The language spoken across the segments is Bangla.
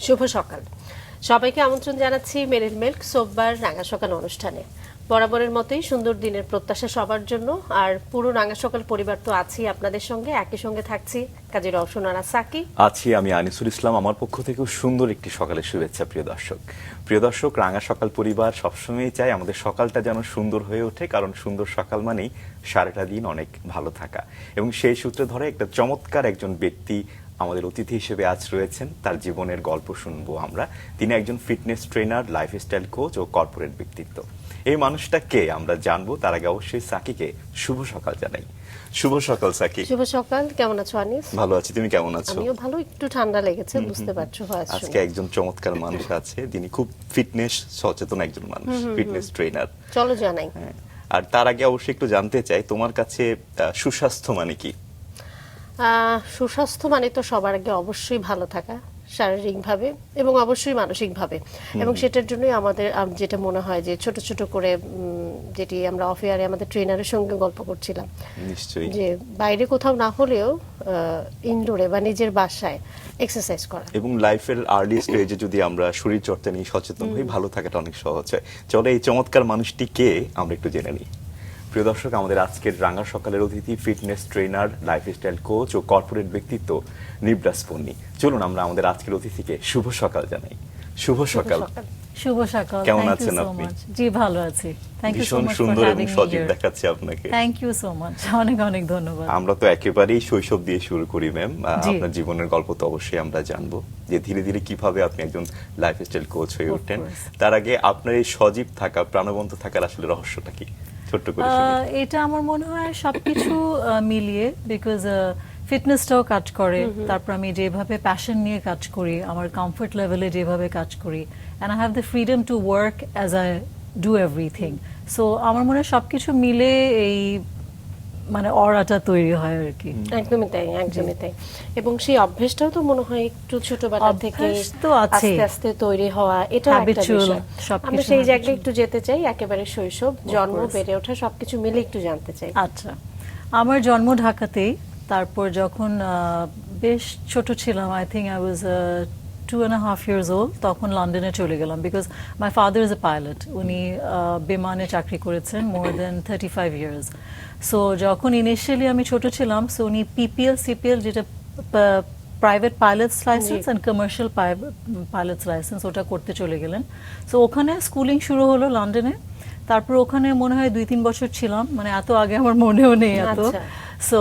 শুভ সকাল সবাইকে আমন্ত্রণ জানাচ্ছি মেরিল মিল্ক সোমবার রাঙা সকাল অনুষ্ঠানে। বরাবরের মতোই সুন্দর দিনের প্রত্যাশা সবার জন্য। আর পুরো রাঙা সকাল পরিবার তো আছি আপনাদের সঙ্গে, একই সঙ্গে থাকছি কাজী রওশন আর সাকি, আছি আমি আনিসুল ইসলাম। আমার পক্ষ থেকেও সুন্দর একটি সকালের শুভেচ্ছা। প্রিয় দর্শক, রাঙা সকাল পরিবার সবসময় চাই আমাদের সকালটা যেন সুন্দর হয়ে ওঠে, কারণ সুন্দর সকাল মানেই সারাটা দিন অনেক ভালো থাকা। এবং সেই সূত্রে ধরে একটা চমৎকার একজন ব্যক্তি আমাদের অতিথি হিসেবে আজ রয়েছেন। তার জীবনের গল্প শুনবো আমরা। তিনি একজন ফিটনেস ট্রেনার, লাইফস্টাইল কোচ ও কর্পোরেট ব্যক্তিত্ব। এই মানুষটা কে আমরা জানবো, তার আগে অবশ্যই সাকিকে শুভ সকাল জানাই। শুভ সকাল সাকি। শুভ সকাল, কেমন আছো আনিস? ভালো আছি, তুমি কেমন আছো? আমিও ভালো, একটু ঠান্ডা লেগেছে, বুঝতে পারছো। আজকে একজন চমৎকার মানুষ আছে, যিনি খুব ফিটনেস সচেতন একজন মানুষ, ফিটনেস ট্রেনার। চলো জানাই। আর তার আগে অবশ্যই একটু জানতে চাই, তোমার কাছে সুস্বাস্থ্য মানে কি? সুস্বাস্থ্য মানে তো সবার আগে অবশ্যই ভালো থাকা, শারীরিকভাবে এবং অবশ্যই মানসিকভাবে। এবং সেটার জন্যই আমাদের যেটা মনে হয় যে ছোট ছোট করে, যেটি আমরা অফ এয়ারে আমাদের ট্রেনারের সঙ্গে গল্প করছিলাম, নিশ্চয়ই যে বাইরে কোথাও না হলেও ইনডোরে বা নিজের বাসায় এক্সারসাইজ করা। এবং লাইফের আর্লি স্টেজে যদি আমরা শরীর চর্চা নিয়ে সচেতন হই, ভালো থাকাটা অনেক সহজ হয়। চলো এই চমৎকার মানুষটি কে আমরা একটু জেনে নিই। প্রিয় দর্শক, আমাদের আজকের রাঙা সকালের অতিথি ফিটনেস ট্রেনার, লাইফস্টাইল কোচ ও কর্পোরেট ব্যক্তিত্ব নিব্রাস পন্নি। চলুন আমরা আমাদের আজকের অতিথিকে শুভ সকাল জানাই। শুভ সকাল। শুভ সকাল। কেমন আছেন আপনি? জি ভালো আছি। Thank you so much. সুন্দর এবং সজীব দেখাচ্ছে আপনাকে। থ্যাংক ইউ সো মাচ, অনেক অনেক ধন্যবাদ। আমরা তো একেবারেই শৈশব দিয়ে শুরু করি ম্যাম। আপনার জীবনের গল্প তো অবশ্যই আমরা জানবো, যে ধীরে ধীরে কিভাবে আপনি একজন লাইফস্টাইল কোচ হয়ে ওঠেন। তার আগে আপনার এই সজীব থাকা, প্রাণবন্ত থাকার আসলে রহস্যটা কি? ছোট্ট করে এটা আমার মনে হয় সবকিছু মিলিয়ে, বিকজ ফিটনেসটাও কাজ করে, তারপর আমি যেভাবে প্যাশন নিয়ে কাজ করি, আমার কমফর্ট লেভেলে যেভাবে কাজ করি, and I have the freedom to work as I do everything. So আমার মনে হয় সবকিছু মিলে এই মানে অরাটা তৈরি হয় আর কি। একদমই তাই, একদমই তাই। এবং সেই অভ্যাসটাও তো মনে হয় একটু ছোটবেলা থেকে আস্তে আস্তে তৈরি হওয়া, এটা একটা বিষয়। আমরা সেই জায়গায় একটু যেতে চাই, একেবারে শৈশব, জন্ম, বেড়ে ওঠা সবকিছু মিলে একটু জানতে চাই। আচ্ছা, আমার জন্ম ঢাকাতেই। তারপর যখন বেশ ছোট ছিলাম, I think I was 2.5 years old, তখন লন্ডনে চলে গেলাম, because my father is a pilot. উনি বিমানে চাকরি করেছেন মোর দেন 35 years। সো যখন ইনিশিয়ালি আমি ছোট ছিলাম, সো উনি পিপিএল সিপিএল, যেটা private pilots licence and commercial pilots licence, ওটা করতে চলে গেলেন। সো ওখানে স্কুলিং শুরু হলো লন্ডনে। তারপর ওখানে মনে হয় 2-3 বছর ছিলাম, মানে এত আগে আমার মনেও নেই এত। সো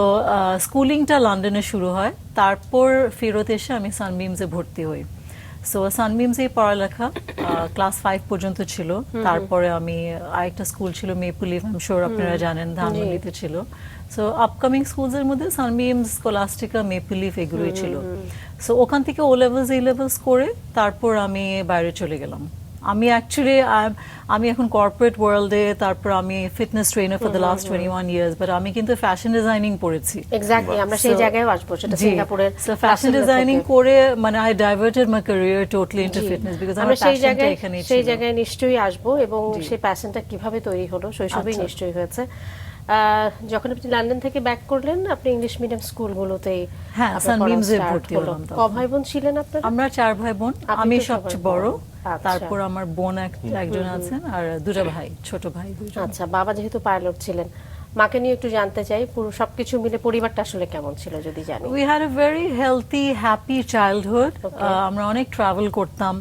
স্কুলিংটা লন্ডনে শুরু হয়। তারপর ফেরত এসে আমি সানবিমসে ভর্তি হই। সো সানবিমসে পড়ালেখা ক্লাস 5 পর্যন্ত ছিল। তারপরে আমি আরেকটা স্কুল ছিল maple leaf, I am sure আপনারা জানেন, ধানমন্ডিতে ছিল। সো আপকামিং স্কুলসের মধ্যে সানবিমস, স্কলাস্টিকা, মেপল লিফ এগুলোই ছিল। সো ওখান থেকে ও লেভেলস, এ লেভেলস করে তারপর আমি বাইরে চলে গেলাম। আমি অ্যাকচুয়ালি আমি এখন কর্পোরেট ওয়ার্ল্ডে, তারপর আমি fitness trainer for the last 21 years, but আমি কিন্তু ফ্যাশন ডিজাইনিং পড়েছি। এক্স্যাক্টলি, আমরা সেই জায়গায় আসবো, সেটা সিঙ্গাপুরের। সো ফ্যাশন ডিজাইনিং করে মানে I diverted my career totally into fitness, because আমার প্যাশনটা এখানেই ছিল। সেই জায়গায় নিশ্চয়ই আসবো, এবং সেই প্যাশনটা কিভাবে তৈরি হলো শৈশবেই নিশ্চয়ই হয়েছে। যখন আপনি লন্ডন থেকে ব্যাক করলেন, আপনি ইংলিশ মিডিয়াম স্কুলগুলোতেই সানবিমসে ভর্তি হলাম। ক ভাই বোন ছিলেন আপনারা? আমরা 4 ভাই বোন, আমি সবচেয়ে বড়। তারপর আমার বোন একজন আছেন, আর 2টা ভাই, ছোট ভাই 2জন। আচ্ছা, বাবা যেহেতু পাইলট ছিলেন, মাকে নিয়ে একটু জানতে চাই, পুরো সবকিছু মিলে পরিবারটা আসলে কেমন ছিল যদি জানি। We had a very healthy, happy childhood. আমরা অনেক ট্রাভেল করতাম।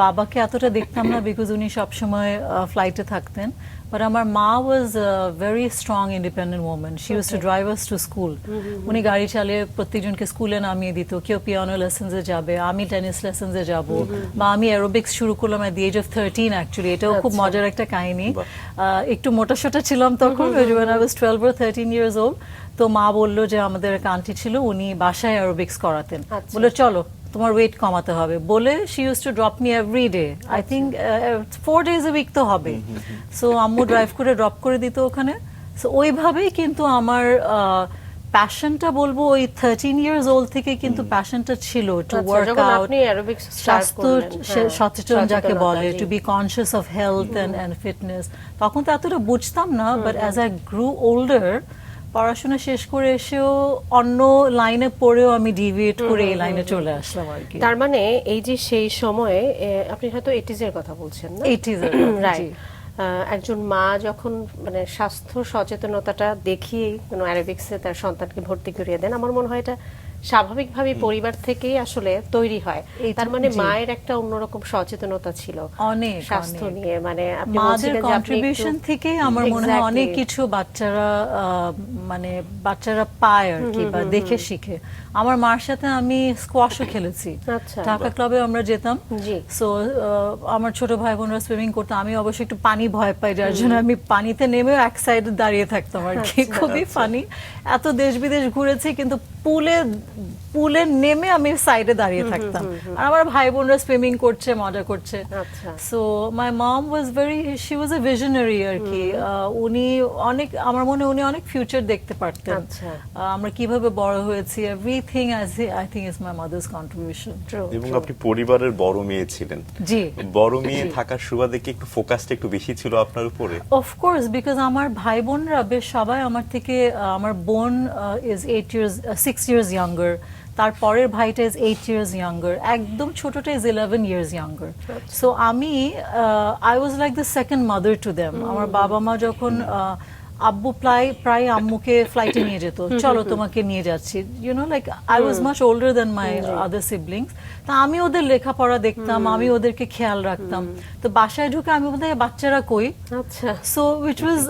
বাবাকে এতটা দেখতাম না, বিকজ উনি সবসময় ফ্লাইটে থাকতেন। But আমার মা was a very strong independent woman. She used to drive us to school. উনি গাড়ি চালিয়ে প্রত্যেকজনকে স্কুলে নামিয়ে দিত। কেউ পিয়ানো লেসন্সে যাবে, আমি টেনিস লেসন্সে যাব, বা আমি অ্যারোবিক্স শুরু করলাম at the age of 13 actually. এটাও খুব মজার একটা কাহিনী। একটু মোটাসোটা ছিলাম তখন, when I was 12 or 13 years old। তো মা বললো যে আমাদের এক আন্টি ছিল, উনি বাসায় অ্যারোবিক্স করাতেন, বলে চলো তোমার ওয়েট কমাতে হবে বলে, she use to drop me every day, I think 4 days a week তো হবে। সো আম্মু ড্রাইভ করে ড্রপ করে দিত ওখানে। সো ওইভাবেই কিন্তু আমার প্যাশনটা বলবো ওই 13 years old থেকে কিন্তু প্যাশনটা ছিল টু ওয়ার্ক আউট, স্বাস্থ্য সচেতন যাকে বলে, to be conscious of health and fitness. তখন তো এতটা বুঝতাম না, but as I grew older পড়াশোনা শেষ করে এসেও অন্য লাইনে পড়েও আমি ডিভিয়েট করে এই লাইনে চলে আসলাম আর কি। তার মানে এই যে সেই সময়ে আপনি হয়তো 80s এর কথা বলছেন না? 80s এর, রাইট। একজন মা যখন মানে স্বাস্থ্য সচেতনতাটা দেখিয়ে কোনো অ্যারোবিক্সে তার সন্তানকে ভর্তি করিয়ে দেন, আমার মনে হয় এটা স্বাভাবিকভাবে পরিবার থেকেই আসলে তৈরি হয়। তার মানে মায়ের একটা অন্যরকম সচেতনতা ছিল অনেক স্বাস্থ্য নিয়ে, মানে আপনি মাদের বলছিলেন যে আপনি কন্ট্রিবিউশন থেকে আমার মনে হয় অনেক কিছু বাচ্চারা পায় আর কি, বা দেখে শিখে। আমার মার সাথে আমি স্কোয়াশও খেলেছি, ঢাকা ক্লাবে আমরা যেতাম। সো আমার ছোট ভাই বোনরা সুইমিং করতো, আমি অবশ্যই একটু পানি ভয় পাই, যার জন্য আমি পানিতে নেমেও এক সাইডে দাঁড়িয়ে থাকতাম আর কি। খুবই ফানি, এত দেশ বিদেশ ঘুরেছি কিন্তু পুলে নেমে আমি সাইডে দাঁড়িয়ে থাকতাম, আর আমার ভাই বোনরা সুইমিং করছে, মজা করছে। So my mom she was a visionary আর কি। উনি অনেক, আমার মনে উনি অনেক ফিউচার দেখতে পারতেন। আমরা কিভাবে বড় হয়েছি, everything I think is my mother's contribution. এবং আপনি পরিবারের বড় মেয়ে ছিলেন। জি, বড় মেয়ে থাকার সুবাদে কি একটু ফোকাসটা একটু বেশি ছিল আপনার উপরে? অফকোর্স, বিকজ আমার ভাই বোনরা বেশ সবাই আমার থেকে, আমার বোন ইজ 6 years younger, তারপরের ভাইটা ইজ 8 years younger, একদম ছোটটা ইজ 11 years younger. সো আমি I was like the second mother to them. আমার বাবা মা যখন আব্বু প্রায় আম্মুকে ফ্লাইটে নিয়ে যেত, চলো তোমাকে নিয়ে যাচ্ছি, you know, like I was much older than my other siblings. তা আমি ওদের লেখাপড়া দেখতাম, আমি ওদেরকে খেয়াল রাখতাম। তো বাসায় ঢুকে আমি বোধহয় বাচ্চারা কই, সো উইচ ওয়াজ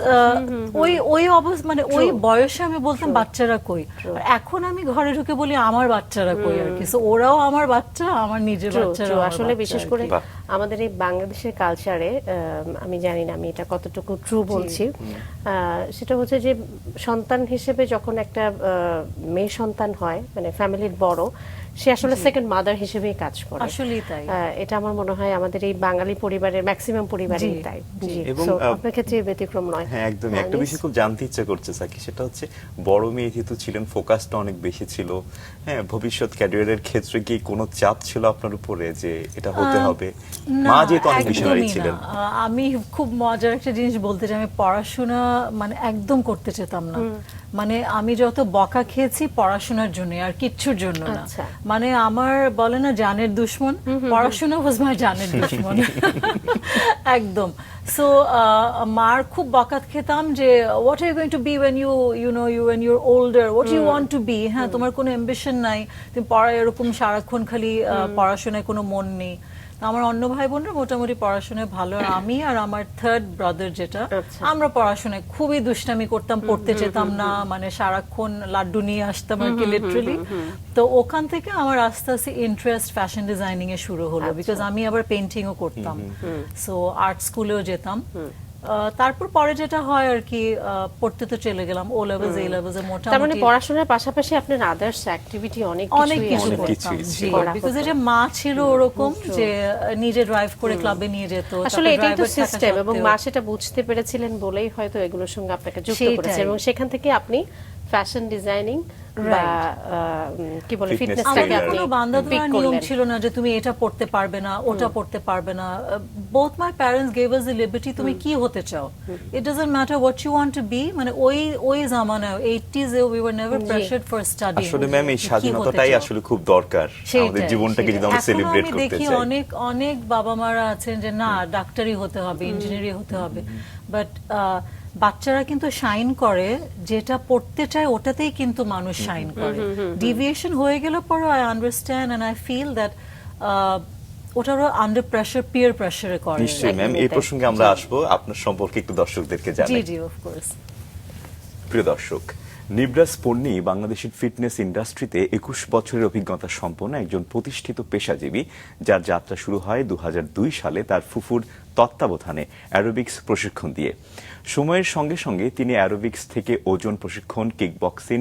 ওই অবস্থা, মানে ওই বয়সে আমি বলতাম বাচ্চারা কই। আর এখন আমি ঘরে ঢুকে বলি আমার বাচ্চারা কই আর কি। সো ওরাও আমার বাচ্চা, আমার নিজের বাচ্চারা। আসলে বিশেষ করে আমাদের এই বাংলাদেশের কালচারে, আমি জানি না আমি এটা কতটুকু ট্রু বলছি, সেটা হচ্ছে যে সন্তান হিসেবে যখন একটা মেয়ে সন্তান হয়, মানে ফ্যামিলির বড়, সে আসলে সেকেন্ড মাদার হিসেবেই কাজ করে। আসলেই তাই, এটা আমার মনে হয় আমাদের এই বাঙালি পরিবারের ম্যাক্সিমাম পরিবারেই তাই। এবং আপনার ক্ষেত্রে ব্যতিক্রম নয়। হ্যাঁ, একদম। একটা বিষয় খুব জানতে ইচ্ছা করছে সাকি, সেটা হচ্ছে বড় মেয়ে যেহেতু ছিলেন, ফোকাসটা অনেক বেশি ছিল। হ্যাঁ, ভবিষ্যৎ ক্যারিয়ারের ক্ষেত্রে কি কোনো চাপ ছিল আপনার উপরে যে এটা হতে হবে? মা যেহেতু অনেক ভিশনারি ছিলেন। আমি খুব মজার একটা জিনিস বলতে চাই, আমি পড়াশোনা মানে একদম করতে চেতাম না। মানে আমি যত বকা খেয়েছি পড়াশোনার জন্য, আর কিচ্ছুর জন্য না। মানে আমার বলে না জানের দুশ্মন, পড়াশোনা ওয়াজ মাই জানের দুশ্মন একদম। সো মার খুব বকা খেতাম যে what are you going to be when you're older, what do you want to be? হ্যাঁ, তোমার কোনো অ্যাম্বিশন নাই, তুমি এরকম সারাক্ষণ খালি পড়াশোনায় কোনো মন নেই। আমার অন্য ভাই বোনরা মোটামুটি পড়াশোনায় ভালো, আর আমি আর আমার থার্ড ব্রাদার যেটা, আমরা পড়াশোনায় খুবই দুষ্টামি করতাম, পড়তে যেতাম না, মানে সারাক্ষণ লাড্ডু নিয়ে আসতাম আর কি, লিটারালি। তো ওখান থেকে আমার আস্তে আস্তে ইন্টারেস্ট ফ্যাশন ডিজাইনিং এ শুরু হলো, বিকজ আমি আবার পেইন্টিংও করতাম। সো আর্ট স্কুলেও যেতাম। তারপর পরে যেটা হয় আর কি, পড়তে তো চলে গেলাম, ও লেভেলস, এ লেভেলস এ মোটামুটি। তার মানে পড়াশোনার পাশাপাশি আপনার আদার্স অ্যাক্টিভিটি অনেক কিছু করতাম, বিকজ এই যে মা ছিল ওরকম যে নিজে ড্রাইভ করে ক্লাবে নিয়ে যেত। আসলে এটাই তো সিস্টেম, এবং মা সেটা বুঝতে পেরেছিলেন বলেই হয়তো এগুলোর সঙ্গে আপনাকে যুক্ত করেছে, এবং সেখান থেকে আপনি ফ্যাশন ডিজাইনিং বা কি বলে ফিটনেসটাকে আপনি বান্ধবরা নিয়ম ছিল না যে তুমি এটা পড়তে পারবে না, ওটা পড়তে পারবে না। both my parents gave us the liberty, তুমি কি হতে চাও, it doesn't matter what you want to be। মানে ওই জামানায় 80s we were never pressured for study। আসলে ম্যাম এই স্বাধীনতাটাই আসলে খুব দরকার আমাদের জীবনটাকে যদি আমরা সেলিব্রেট করতে চাই। দেখি অনেক বাবা মারা আছেন যে না ডাক্তারি হতে হবে, ইঞ্জিনিয়ারিং হতে হবে, বাট বাচ্চারা কিন্তু শাইন করে, যেটা পড়তে চায় ওটাতেই কিন্তু মানুষ শাইন করে। ডিভিয়েশন হয়ে গেলে পরে I understand and I feel that ওটারও আন্ডার প্রেসার, পিয়ার প্রেসারে করে। নিশ্চয়ই ম্যাম, এই প্রসঙ্গে আমরা আসবো, আপনার সম্পর্কে একটু দর্শকদেরকে জানাই। জি অফ কোর্স। প্রিয় দর্শক, নিব্রাস পন্নি বাংলাদেশের ফিটনেস ইন্ডাস্ট্রিতে 21 বছরের অভিজ্ঞতা সম্পন্ন একজন প্রতিষ্ঠিত পেশাজীবী, যার যাত্রা শুরু হয় 2002 সালে তার ফুফুর তত্ত্বাবধানে অ্যারোবিক্স প্রশিক্ষণ দিয়ে। সময়ের সঙ্গে সঙ্গে তিনি অ্যারোবিক্স থেকে ওজন প্রশিক্ষণ, কিকবক্সিং,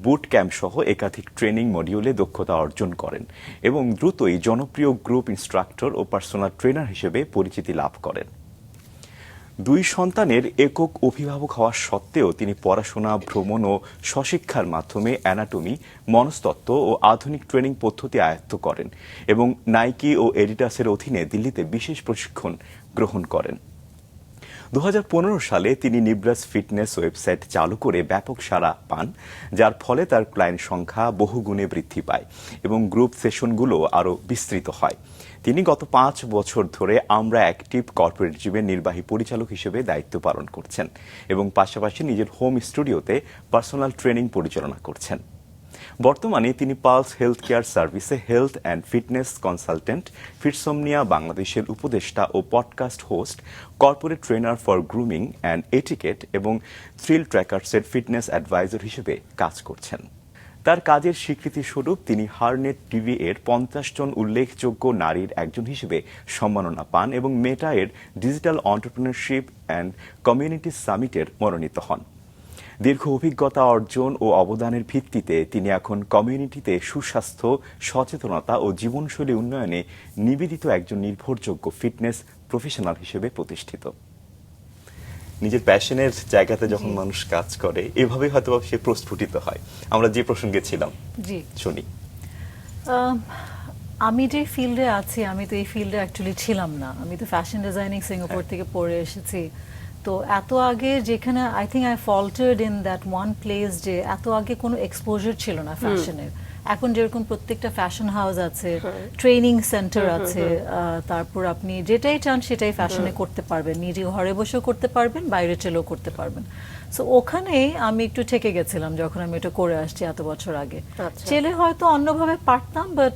বুট ক্যাম্প সহ একাধিক ট্রেনিং মডিউলে দক্ষতা অর্জন করেন এবং দ্রুতই জনপ্রিয় গ্রুপ ইনস্ট্রাক্টর ও পার্সোনাল ট্রেনার হিসেবে পরিচিতি লাভ করেন। 2 সন্তানের একক অভিভাবক হওয়া সত্ত্বেও তিনি পড়াশোনা, ভ্রমণ ও স্বশিক্ষার মাধ্যমে অ্যানাটমি, মনস্তত্ত্ব ও আধুনিক ট্রেনিং পদ্ধতি আয়ত্ত করেন এবং নাইকি ও এডিডাসের অধীনে দিল্লিতে বিশেষ প্রশিক্ষণ গ্রহণ করেন। 2015 সালে তিনি নিব্রাস ফিটনেস ওয়েবসাইট চালু করে ব্যাপক সাড়া পান, যার ফলে তার ক্লায়েন্ট সংখ্যা বহুগুণে বৃদ্ধি পায় এবং গ্রুপ সেশনগুলো আরও বিস্তৃত হয়। তিনি গত 5 বছর ধরে আমরা অ্যাক্টিভ কর্পোরেট জিমের নির্বাহী পরিচালক হিসেবে দায়িত্ব পালন করছেন এবং পাশাপাশি নিজের হোম স্টুডিওতে পার্সোনাল ট্রেনিং পরিচালনা করছেন। বর্তমানে তিনি পালস হেলথ কেয়ার সার্ভিসে health and fitness consultant, Fitsomnia বাংলাদেশের উপদেষ্টা ও podcast host, corporate trainer for grooming and etiquette এবং ThrillTrackersএর ফিটনেস অ্যাডভাইজার হিসেবে কাজ করছেন। তার কাজের স্বীকৃতি স্বরূপ তিনি HerNet TV এর 50 জন উল্লেখযোগ্য নারীর একজন হিসেবে সম্মাননা পান এবং মেটা এর ডিজিটাল অন্টারপ্রেনারশিপ অ্যান্ড কমিউনিটি সামিটের মনোনীত হন। দীর্ঘ অভিজ্ঞতা অর্জন ও অবদানের ভিত্তিতে তিনি এখন কমিউনিটিতে সুস্বাস্থ্য, সচেতনতা ও জীবনশৈলী উন্নয়নে নিবেদিত একজন নির্ভরযোগ্য ফিটনেস প্রফেশনাল হিসেবে প্রতিষ্ঠিত। নিজের প্যাশনের জায়গাতে যখন মানুষ কাজ করে এভাবেই হয়তো সে প্রস্ফুটিত হয়। আমরা যে প্রসঙ্গে ছিলাম, জি শুনি। আমি যে ফিল্ডে আছি, আমি তো এই ফিল্ডে অ্যাকচুয়ালি ছিলাম না। আমি তো ফ্যাশন ডিজাইনিং সিঙ্গাপুর থেকে পড়ে এসেছি। তো এত আগে যেখানে I think I faltered in that one place, যে এত আগে কোনো এক্সপোজার ছিল না ফ্যাশনের। এখন যেরকম প্রত্যেকটা ফ্যাশন হাউস আছে, ট্রেনিং সেন্টার আছে, তারপর আপনি যেটাই চান সেটাই ফ্যাশনে করতে পারবেন, নিজে ঘরে বসেও করতে পারবেন, বাইরে চলেও করতে পারবেন। সো ওখানেই আমি একটু ঠেকে গেছিলাম যখন আমি এটা করে আসছি এত বছর আগে। ছেলে হয়তো অন্যভাবে পারতাম, but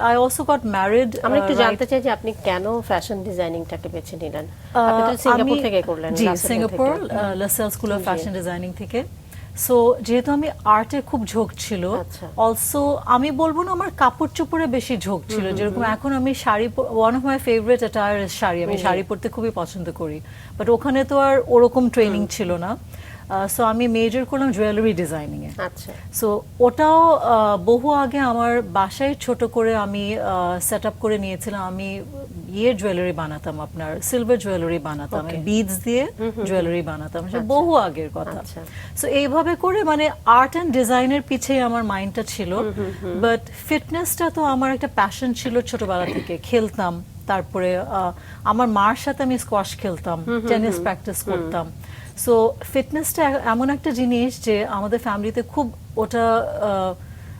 I also got married. আমরা একটু জানতে চাই যে আপনি কেন ফ্যাশন ডিজাইনিংটাকে বেছে নিলেন? আপনি তো সিঙ্গাপুর থেকে করলেন। জি, Singapore LaSalle school of fashion designing থেকে। সো যেহেতু আমি আর্টে খুব ঝোঁক ছিল, অলসো আমি বলবো না আমার কাপড় চোপড়ে বেশি ঝোঁক ছিল। যেরকম এখন আমি sari, one of my favourite attire is sari, আমি শাড়ি পরতে খুবই পছন্দ করি। বাট ওখানে তো আর ওরকম ট্রেনিং ছিল না। সো আমি মেজর করলাম জুয়েলারি ডিজাইনিং এ। আচ্ছা। সো ওটাও বহু আগে আমার বাসায় ছোট করে আমি সেট আপ করে নিয়েছিলাম। আমি জুয়েলারি বানাতাম, আপনার সিলভার জুয়েলারি বানাতাম, বিডস দিয়ে জুয়েলারি বানাতাম, সে বহু আগের কথা। সো এইভাবে করে মানে আর্ট অ্যান্ড ডিজাইনের পিছে আমার মাইন্ডটা ছিল। বাট ফিটনেসটা তো আমার একটা প্যাশন ছিল ছোটবেলা থেকে, খেলতাম। তারপরে আমার মার সাথে আমি স্কোয়াশ খেলতাম, টেনিস প্র্যাকটিস করতাম। সো ফিটনেসটা এমন একটা জিনিস যে আমাদের ফ্যামিলিতে খুব ওটা,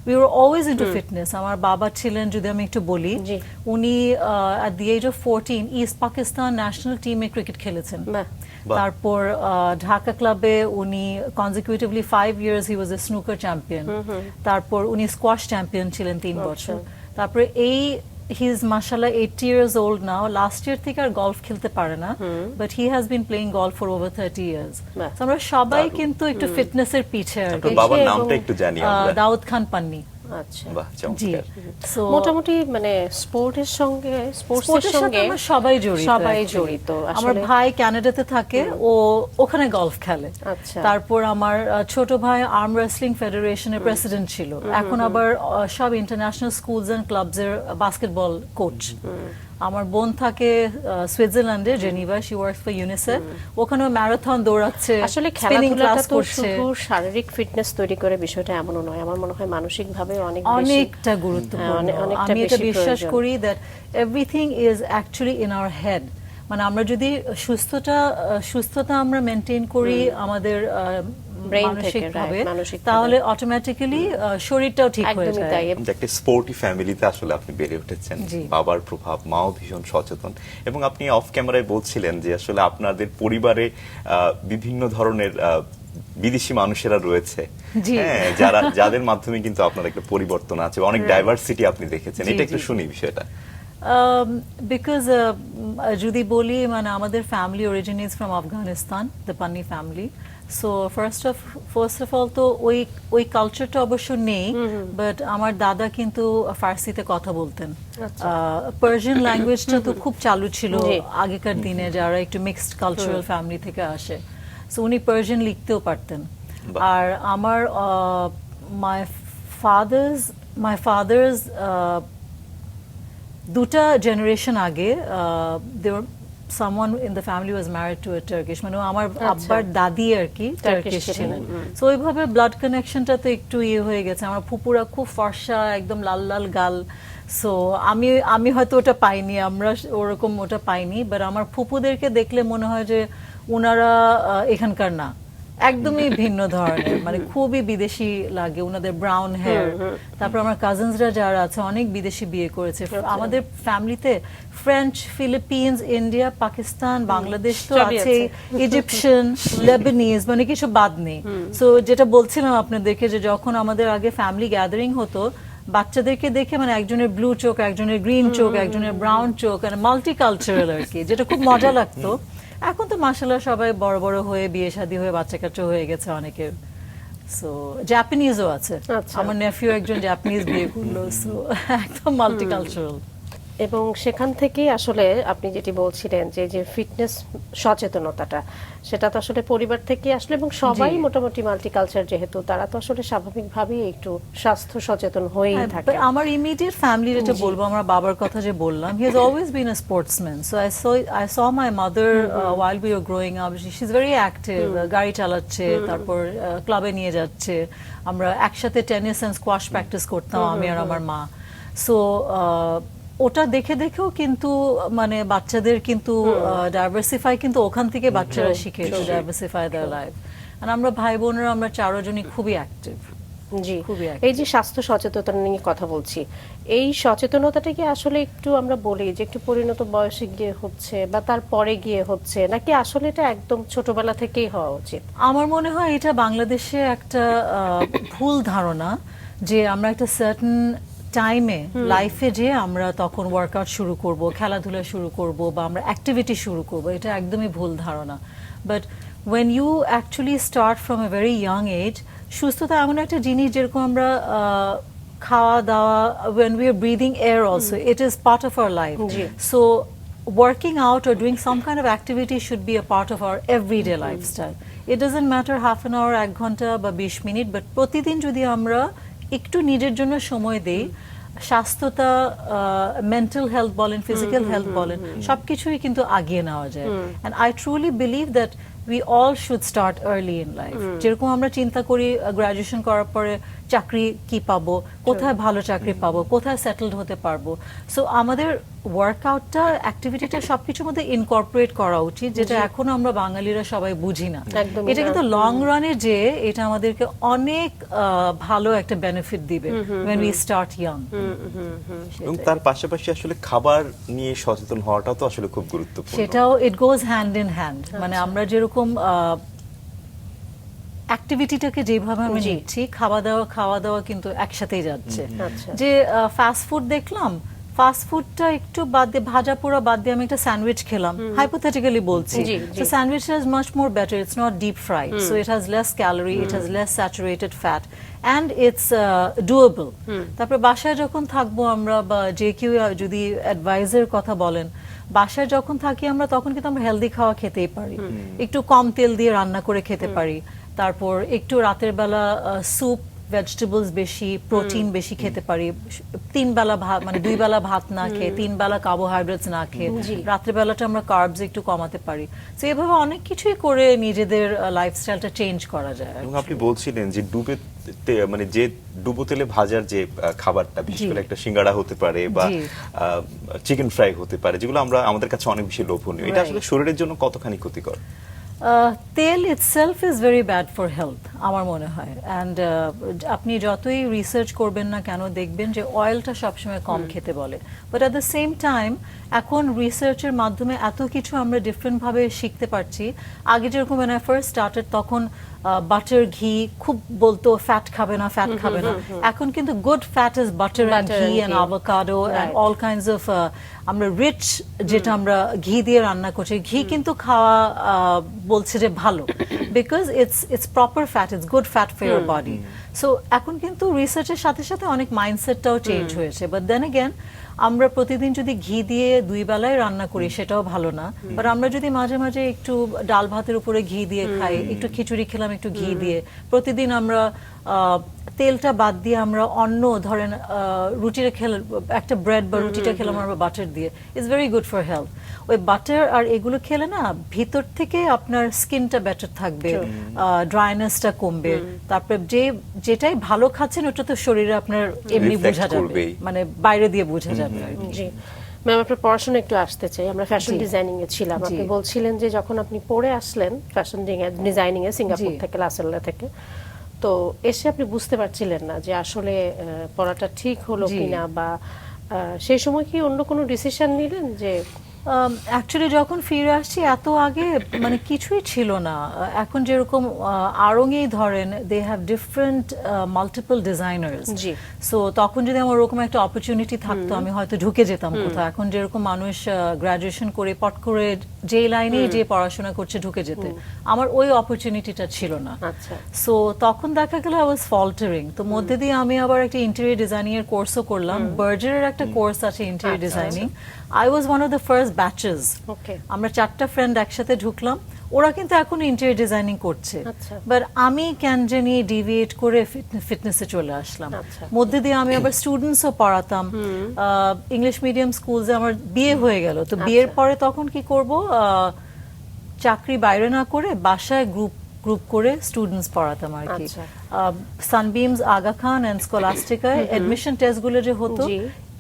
we were always into fitness. আমার বাবা ছিলেন, যদি আমি একটু বলি, উনি at the age of 14 east Pakistan national টিমে ক্রিকেট খেলেছেন। তারপর ঢাকা ক্লাবে উনি consecutively 5 years he was a snooker champion. তারপর উনি স্কোয়াশ চ্যাম্পিয়ন ছিলেন 3 বছর। তারপরে he is mashallah 80 years old now. Last year থেকে আর গলফ খেলতে পারে না, but he has been playing golf for over 30 years. So আমরা সবাই কিন্তু একটু ফিটনেসের পিছে। আপনার বাবার নামটা একটু জানি আমরা। দাউদ খান পান্নি। আচ্ছা, বাহ, চমৎকার। সো মোটামুটি মানে স্পোর্টসের সঙ্গে আমরা সবাই জড়িত। আমার ভাই কানাডাতে থাকে, ও ওখানে গলফ খেলে। তারপর আমার ছোট ভাই আর্ম রেসলিং ফেডারেশনের প্রেসিডেন্ট ছিল, এখন আবার সব ইন্টারন্যাশনাল স্কুলস এন্ড ক্লাবস এর বাস্কেটবল কোচ। আমার বোন থাকে সুইজারল্যান্ডে, Geneva, she works for UNICEF, ওখানে ম্যারাথন দৌড়াচ্ছে। আসলে খেলাধুলাটা তো শুধু শারীরিক ফিটনেস তৈরি করে বিষয়টা এমনও নয়, আমার মনে হয় মানসিকভাবে অনেকটা গুরুত্বপূর্ণ। আমি এটা বিশ্বাস করি that everything is actually in our head. মানে আমরা যদি সুস্থতা আমরা মেনটেন করি আমাদের মানসিকভাবে, তাহলে অটোমেটিক্যালি শরীরটাও ঠিক হয়ে যায়। একটা স্পোর্টি ফ্যামিলিতে আসলে আপনি বেড়ে উঠেছেন, বাবার প্রভাব, মাও ভীষণ সচেতন, এবং আপনি অফ ক্যামেরায় বলছিলেন যে আসলে আপনাদের পরিবারে বিভিন্ন ধরনের বিদেশি মানুষেরা রয়েছে, হ্যাঁ, যাদের মাধ্যমে কিন্তু আপনার একটা পরিবর্তন আছে, অনেক ডাইভার্সিটি আপনি দেখেছেন। এটা একটু শুনি বিষয়টা। বিকজ যদি বলি, মানে আমাদের family originates from Afghanistan, the Panni family. So first of all তো ওই কালচারটা অবশ্য নেই, বাট আমার দাদা কিন্তু ফার্সিতে কথা বলতেন। পার্সিয়ান ল্যাঙ্গুয়েজটা তো খুব চালু ছিল আগেকার দিনে, যারা একটু মিক্সড কালচারাল ফ্যামিলি থেকে আসে। সো উনি পার্সিয়ান লিখতেও পারতেন। আর আমার মাই ফাদার্স দুটা জেনারেশন আগে someone in the family was married to a Turkish, মানে আমার আব্বার দাদি আর কি টার্কিশ ছিলেন। সো ওইভাবে ব্লাড কানেকশনটা তো একটু হয়ে গেছে। আমার ফুপুরা খুব ফর্সা, একদম লাল লাল গাল। সো আমি হয়তো ওটা পাইনি, আমরা ওরকম ওটা পাইনি, বাট আমার ফুপুদেরকে দেখলে মনে হয় যে ওনারা এখানকার না, একদমই ভিন্ন ধরনের, মানে খুবই বিদেশি লাগে ওনাদের, ব্রাউন হেয়ার। তারপর আমার কাজিনসরা যারা আছে অনেক বিদেশি বিয়ে করেছে। আমাদের ফ্যামিলিতে French, Philippines, India, Pakistan, Bangladesh তো আছে, ইজিপশিয়ান, লেবানিজ, মানে কিছু বাদ নেই। সো যেটা বলছিলাম আপনাদেরকে, যে যখন আমাদের আগে ফ্যামিলি গ্যাদারিং হতো, বাচ্চাদেরকে দেখে মানে একজনের ব্লু চোখ, একজনের গ্রিন চোখ, একজনের ব্রাউন চোখ, মানে মাল্টিকালচারাল আর কি, যেটা খুব মজা লাগতো। এখন তো মাশাআল্লাহ সবাই বড় বড় হয়ে বিয়ে শাদী হয়ে বাচ্চা কাচ্চা হয়ে গেছে অনেকের। সো জাপানিজও আছে, আমার নেফিউ একজন জাপানিজ বিয়ে করলো। সো একদম মাল্টিকালচারাল। এবং সেখান থেকেই আসলে আপনি যেটি বলছিলেন যে যে ফিটনেস সচেতনতাটা, সেটা তো আসলে পরিবার থেকে আসলে, এবং সবাই মোটামুটি মাল্টিকালচার যেহেতু, তারা তো আসলে স্বাভাবিকভাবেই একটু স্বাস্থ্য সচেতন হয়েই থাকে। আমার ইমিডিয়েট ফ্যামিলি যেটা বলবো, আমার বাবার কথা যে বললাম, he has always been a sportsman. So I saw my mother while we were growing up, she is very active, গাড়ি চালাচ্ছে, তারপর ক্লাবে নিয়ে যাচ্ছে, আমরা একসাথে টেনিস এন্ড স্কোয়াশ প্র্যাকটিস করতাম আমি আর আমার মা। সো ওটা দেখে দেখেও কিন্তু মানে বাচ্চাদের কিন্তু ডাইভার্সিফাই, কিন্তু ওখান থেকে বাচ্চারা শিখে ডাইভার্সিফাই দেয়ার লাইফ। আর আমরা ভাই বোনেরা, আমরা চারজনই খুবই অ্যাক্টিভ। জি, এই যে স্বাস্থ্য সচেতনতা নিয়ে কথা বলছি, এই সচেতনতাটা কি আসলে একটু আমরা বলি যে একটু পরিণত বয়সে গিয়ে হচ্ছে বা তারপরে গিয়ে হচ্ছে, নাকি আসলে এটা একদম ছোটবেলা থেকেই হওয়া উচিত? আমার মনে হয় এটা বাংলাদেশে একটা ভুল ধারণা যে আমরা একটা সার্টেন টাইমে লাইফে যে আমরা তখন ওয়ার্কআউট শুরু করব, খেলাধুলা শুরু করব, বা আমরা অ্যাক্টিভিটি শুরু করব, এটা একদমই ভুল ধারণা। But when you actually start from a very young age, সুস্থতা এমন একটা জিনিস, যেরকম আমরা খাওয়া দাওয়া, when we are breathing air also, it is part of our life. So working out or doing some kind of activity should be a part of our everyday lifestyle. It doesn't matter half an hour, 1 ঘন্টা বা 20 মিনিট, বাট প্রতিদিন যদি আমরা একটু নিজের জন্য সময় দেই, স্বাস্থ্যতা, মেন্টাল হেলথ বলেন, ফিজিক্যাল হেলথ বলেন, সবকিছুই কিন্তু আগিয়ে নেওয়া যায়। And I truly believe that we all should start early in life. যেরকম আমরা চিন্তা করি গ্রাজুয়েশন করার পরে চাকরি কি পাবো, কোথায় ভালো চাকরি পাবো, কোথায় সেটেলড হতে পারবো। সো আমাদের ওয়ার্কআউটটা, অ্যাক্টিভিটিটা সবকিছুর মধ্যে ইনকর্পোরেট করা উচিত, যেটা এখনো আমরা বাঙালিরা সবাই বুঝি না। এটা কিন্তু লং রানে যে এটা আমাদেরকে অনেক ভালো একটা বেনিফিট দিবে when we start young. এবং তার পাশাপাশি আসলে খাবার নিয়ে সচেতন হওয়াটাও তো আসলে খুব গুরুত্বপূর্ণ। সেটাও it goes hand in hand. মানে আমরা যেরকম অ্যাক্টিভিটিটাকে যেভাবে আমরা নিচ্ছি, খাওয়া দাওয়া কিন্তু একসাথেই যাচ্ছে। যে ফাস্ট ফুড দেখলাম, ফাস্ট ফুডটা একটু বাদ দিয়ে, ভাজা পোড়া বাদ দিয়ে আমি একটা স্যান্ডউইচ খেলাম, হাইপোথেটিক্যালি বলছি, so sandwich is much more better, it's not deep fried, so it has less calorie, it has less saturated fat, and it's doable. তারপর বাসায় যখন থাকবো আমরা, বা যে কেউ যদি অ্যাডভাইজের কথা বলেন, বাসায় যখন থাকি আমরা, তখন কিন্তু আমরা হেলদি খাওয়া খেতেই পারি, একটু কম তেল দিয়ে রান্না করে খেতে পারি, তারপর একটু রাতের বেলা স্যুপ, ভেজিটেবলস বেশি, প্রোটিন বেশি খেতে পারি, 3 বেলা ভাত, মানে 2 বেলা ভাত না খেয়ে, 3 বেলা কার্বোহাইড্রেটস না খেয়ে, রাতের বেলাটা আমরা কার্বস একটু কমাতে পারি। তো এভাবে অনেক কিছুই করে নিজেদের লাইফস্টাইলটা চেঞ্জ করা যায়। এবং আপনি বলছিলেন যে মানে যে ডুবো তেলে ভাজার যে খাবারটা, বিশেষ করে একটা সিঙ্গাড়া হতে পারে বা চিকেন ফ্রাই হতে পারে, যেগুলো আমাদের কাছে অনেক বেশি লোভনীয়, এটা আসলে শরীরের জন্য কতখানি ক্ষতিকর? তেল itself is very bad for health আমার মনে হয়। অ্যান্ড আপনি যতই রিসার্চ করবেন না কেন, দেখবেন যে অয়েলটা সবসময় কম খেতে বলে। But at the same time এখন রিসার্চের মাধ্যমে এত কিছু আমরা ডিফারেন্টভাবে শিখতে পারছি। আগে যেরকম when I first started, তখন বাটার, ঘি খুব বলতো ফ্যাট খাবে না, ফ্যাট খাবে না। এখন কিন্তু good fat is butter and ghee and avocado and all kinds of, আমরা রিচ যেটা আমরা ঘি দিয়ে রান্না করছি, ঘি কিন্তু খাওয়া বলছে যে ভালো, because it's proper fat, it's good fat for your body. So এখন কিন্তু রিসার্চের সাথে সাথে অনেক মাইন্ডসেটটাও চেঞ্জ হয়েছে। বাট দেন এগেন, আমরা প্রতিদিন যদি ঘি দিয়ে 2 বেলায় রান্না করি, সেটাও ভালো না। বাট আমরা যদি মাঝে মাঝে একটু ডাল ভাতের উপরে ঘি দিয়ে খাই, একটু খিচুড়ি খেলাম একটু ঘি দিয়ে, প্রতিদিন আমরা তেলটা বাদ দিয়ে আমরা অন্য, ধরেন রুটিটা খেলে, একটা ব্রেড বা রুটিটা খেলাম আমরা বাটার দিয়ে, it's very good for health. ওই বাটার আর এগুলো খেলে না, ভিতর থেকে আপনার স্কিনটা বেটার থাকবে, ড্রাইনেসটা কমবে, তারপরে যেটাই ভালো খাচ্ছেন ওটা তো শরীরে আপনার এমনি বোঝা যাবে, মানে বাইরে দিয়ে বোঝা যাবে। জি, ম্যাম আপনার পড়াশোনা একটু আসতে চাই, আমরা ফ্যাশন ডিজাইনিং এ ছিলাম, আপনি বলছিলেন যে যখন আপনি পড়ে আসলেন ফ্যাশন ডিজাইনিং এ সিঙ্গাপুর থেকে লাসেল্লা থেকে, তো এসে আপনি বুঝতে পারছিলেন না যে আসলে পড়াটা ঠিক হলো কিনা, বা সেই সময় কি অন্য কোনো ডিসিশন নিলেন যে? অ্যাকচুয়ালি যখন ফিরে আসছি এত আগে মানে কিছুই ছিল না। এখন যেরকম আড়ংয়েই ধরেন they have different multiple designers, so তখন যদি আমার ওরকম একটা অপরচুনিটি থাকতো আমি হয়তো ঢুকে যেতাম কোথাও। এখন যেরকম মানুষ গ্রাজুয়েশন করে পট করে যে লাইনেই যে পড়াশোনা করছে ঢুকে যেতে, আমার ওই অপরচুনিটিটা ছিল না। সো তখন দেখা গেল আই ওয়াজ ফল্টারিং। তো মধ্যে দিয়ে আমি আবার একটা ইন্টেরিয়র ডিজাইনিং এর কোর্সও করলাম, বার্জারের একটা কোর্স আছে interior designing. I was one of the first batches. আমরা 4টা ফ্রেন্ড একসাথে ঢুকলাম, ওরা কিন্তু এখন ইন্টেরিয়র ডিজাইনিং করছে, বাট আমি কেন জানি ডিভিয়েট করে ফিটনেসে চলে আসলাম। মধ্যে দিয়ে আমি আবার স্টুডেন্টসও পড়াতাম, ইংলিশ মিডিয়াম স্কুলসে আমার বিয়ে হয়ে গেল। তো বিয়ের পরে তখন কি করব, চাকরি বাইরে না করে বাসায় গ্রুপ করে স্টুডেন্টস পড়াতাম আর কি। সানবিমস, Aga Khan and স্কলাস্টিকায় admission test গুলো যে হতো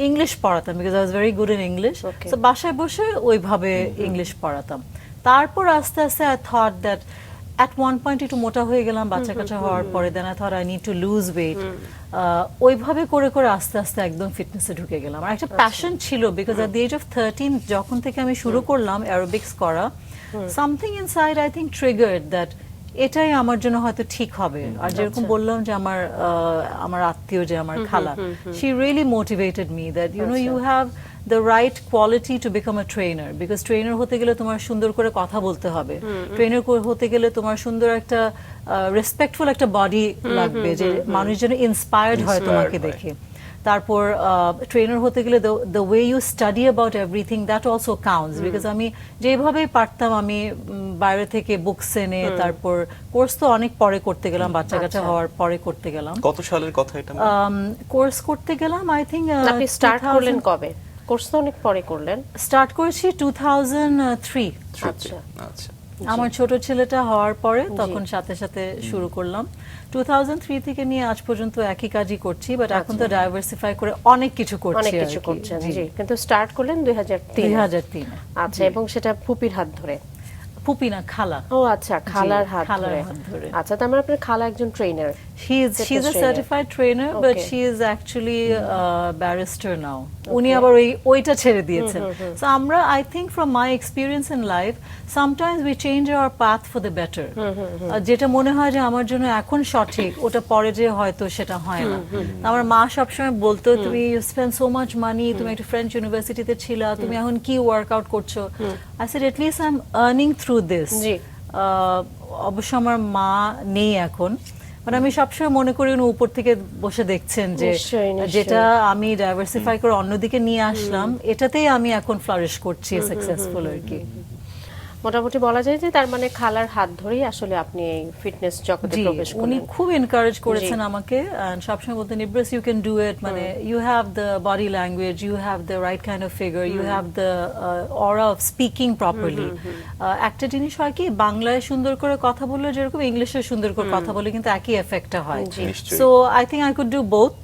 ইংলিশ পড়াতাম, because I was very good in English. So বাসায় বসে ওইভাবে ইংলিশ পড়াতাম। তারপর আস্তে আস্তে I thought that at one point একটু মোটা হয়ে গেলাম বাচ্চা কাচ্চা হওয়ার পরে, then I thought I need to lose weight. ওইভাবে করে করে আস্তে আস্তে একদম ফিটনেসে ঢুকে গেলাম। আর একটা প্যাশন ছিল, because at the age of 13 যখন থেকে আমি শুরু করলাম অ্যারোবিক্স করা, something inside I think triggered that এটাই আমার জন্য হয়তো ঠিক হবে। আর যেরকম বললাম যে আমার আত্মীয় যে আমার খালা, she really motivated me that you have the right quality to become a trainer, because trainer হতে গেলে তোমার সুন্দর করে কথা বলতে হবে, ট্রেনার হতে গেলে তোমার সুন্দর একটা রেসপেক্টফুল একটা বডি লাগবে, যে মানুষ যেন ইন্সপায়ার্ড হয় তোমাকে দেখে। তারপর ট্রেনার হতে গেলে the way you study about everything that also counts, because আমি যেভাবেই পারতাম আমি বাইরে থেকে বুকস এনে, তারপর কোর্স তো অনেক পরে করতে গেলাম, বাচ্চা কাচ্চা হওয়ার পরে করতে গেলাম। কত সালের কথা এটা? কোর্স করতে গেলাম আই থিঙ্ক। আপনি স্টার্ট করলেন কবে? কোর্স তো অনেক পরে করলেন। স্টার্ট করেছি 2003। আচ্ছা আচ্ছা, আমার ছোট ছেলেটা হওয়ার পরে তখন সাথে সাথে শুরু করলাম। 2003 থেকে নিয়ে আজ পর্যন্ত একই কাজই করছি, বাট এখন তো ডাইভার্সিফাই করে অনেক কিছু করছি। জি, কিন্তু স্টার্ট করলেন 2003। আচ্ছা, এবং সেটা ফুপির হাত ধরে? ফুপি না, খালা। ও আচ্ছা, খালার হাত ধরে। আচ্ছা, তার মানে আপনার খালা একজন trainer? She's a certified trainer, but she is actually a barrister now. উনি আবার ওইটা ছেড়ে দিয়েছেন। So আমরা, I think from my experience in life, sometimes we change our path for the better. যেটা মনে হয় যে আমার জন্য এখন সঠিক, ওটা পরে যে হয়তো সেটা হয় না। আমার মা সবসময় বলতো, তুমি spend so much money, তুমি একটা ফ্রেঞ্চ ইউনিভার্সিটিতে ছিলা, তুমি এখন কি ওয়ার্কআউট করছো? I said at least I'm earning through this. অবশ্য আমার মা নেই এখন, মানে আমি সবসময় মনে করি উনি উপর থেকে বসে দেখছেন যে যেটা আমি ডাইভার্সিফাই করে অন্যদিকে নিয়ে আসলাম, এটাতেই আমি এখন ফ্লারিশ করছি, সাকসেসফুল আর কি। মোটামুটি বলা যায় যে তার মানে খালার হাত ধরেই আসলে আপনি এই ফিটনেস জগতে প্রবেশ করলেন। উনি খুব এনকারেজ করেছেন আমাকে, সবসময় বলতেন, Nibras you can do it, মানে you have the body language, you have the right kind of figure, you have the aura of speaking properly. একটা জিনিস হয় কি, বাংলায় সুন্দর করে কথা বললে যেরকম ইংলিশে সুন্দর করে কথা বলে কিন্তু একই এফেক্টটা হয়। So I think I could do both.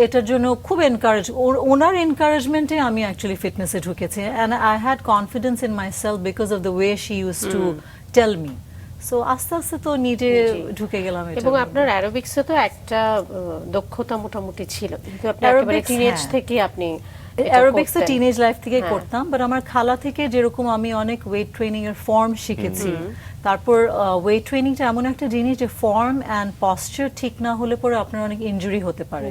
এটার জন্য খুব এনকারেজ, ওনার এনকারেজমেন্টে আমি অ্যাকচুয়ালি ফিটনেসে ঢুকেছি, and I had confidence in myself because of the way she use to tell me. So আস্তে আস্তে তো নিজে ঢুকে গেলাম। এবং আপনার অ্যারোবিক্সে তো একটা দক্ষতা মোটামুটি ছিল, কিন্তু আপনি একেবারে টিনেজ থেকে আপনি অ্যারোবিক্স তো টিনেজ লাইফ থেকে করতাম, বাট আমার খালা থেকে যেরকম আমি অনেক ওয়েট ট্রেনিং এর ফর্ম শিখেছি। তারপর ওয়েট ট্রেনিংটা এমন একটা জিনিস যে ফর্ম অ্যান্ড পশ্চার ঠিক না হলে পরে আপনার অনেক ইনজুরি হতে পারে,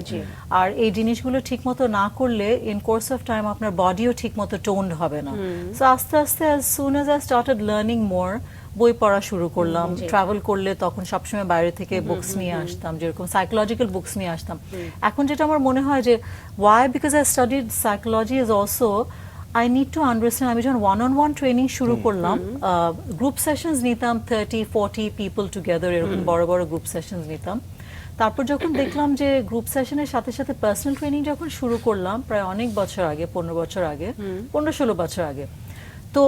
আর এই জিনিসগুলো ঠিক মতো না করলে ইন কোর্স অফ টাইম আপনার বডিও ঠিক মতো টোন্ড হবে না। সো আস্তে আস্তে as soon as I started learning more, বই পড়া শুরু করলাম। ট্রাভেল করলে তখন সবসময় বাইরে থেকে বুকস নিয়ে আসতাম, যেরকম সাইকোলজিক্যাল বুকস নিয়ে আসতাম। এখন যেটা আমার মনে হয় যে why, because I studied psychology is also I need to understand. আমি যখন one-on-one ট্রেনিং শুরু করলাম, গ্রুপ সেশনস নিতাম 30-40 পিপল টুগেদার, এরকম বড় বড় গ্রুপ সেশনস নিতাম। তারপর যখন দেখলাম যে গ্রুপ সেশনের সাথে সাথে পার্সোনাল ট্রেনিং যখন শুরু করলাম, প্রায় অনেক বছর আগে, 15 বছর আগে, 15-16 বছর আগে, তো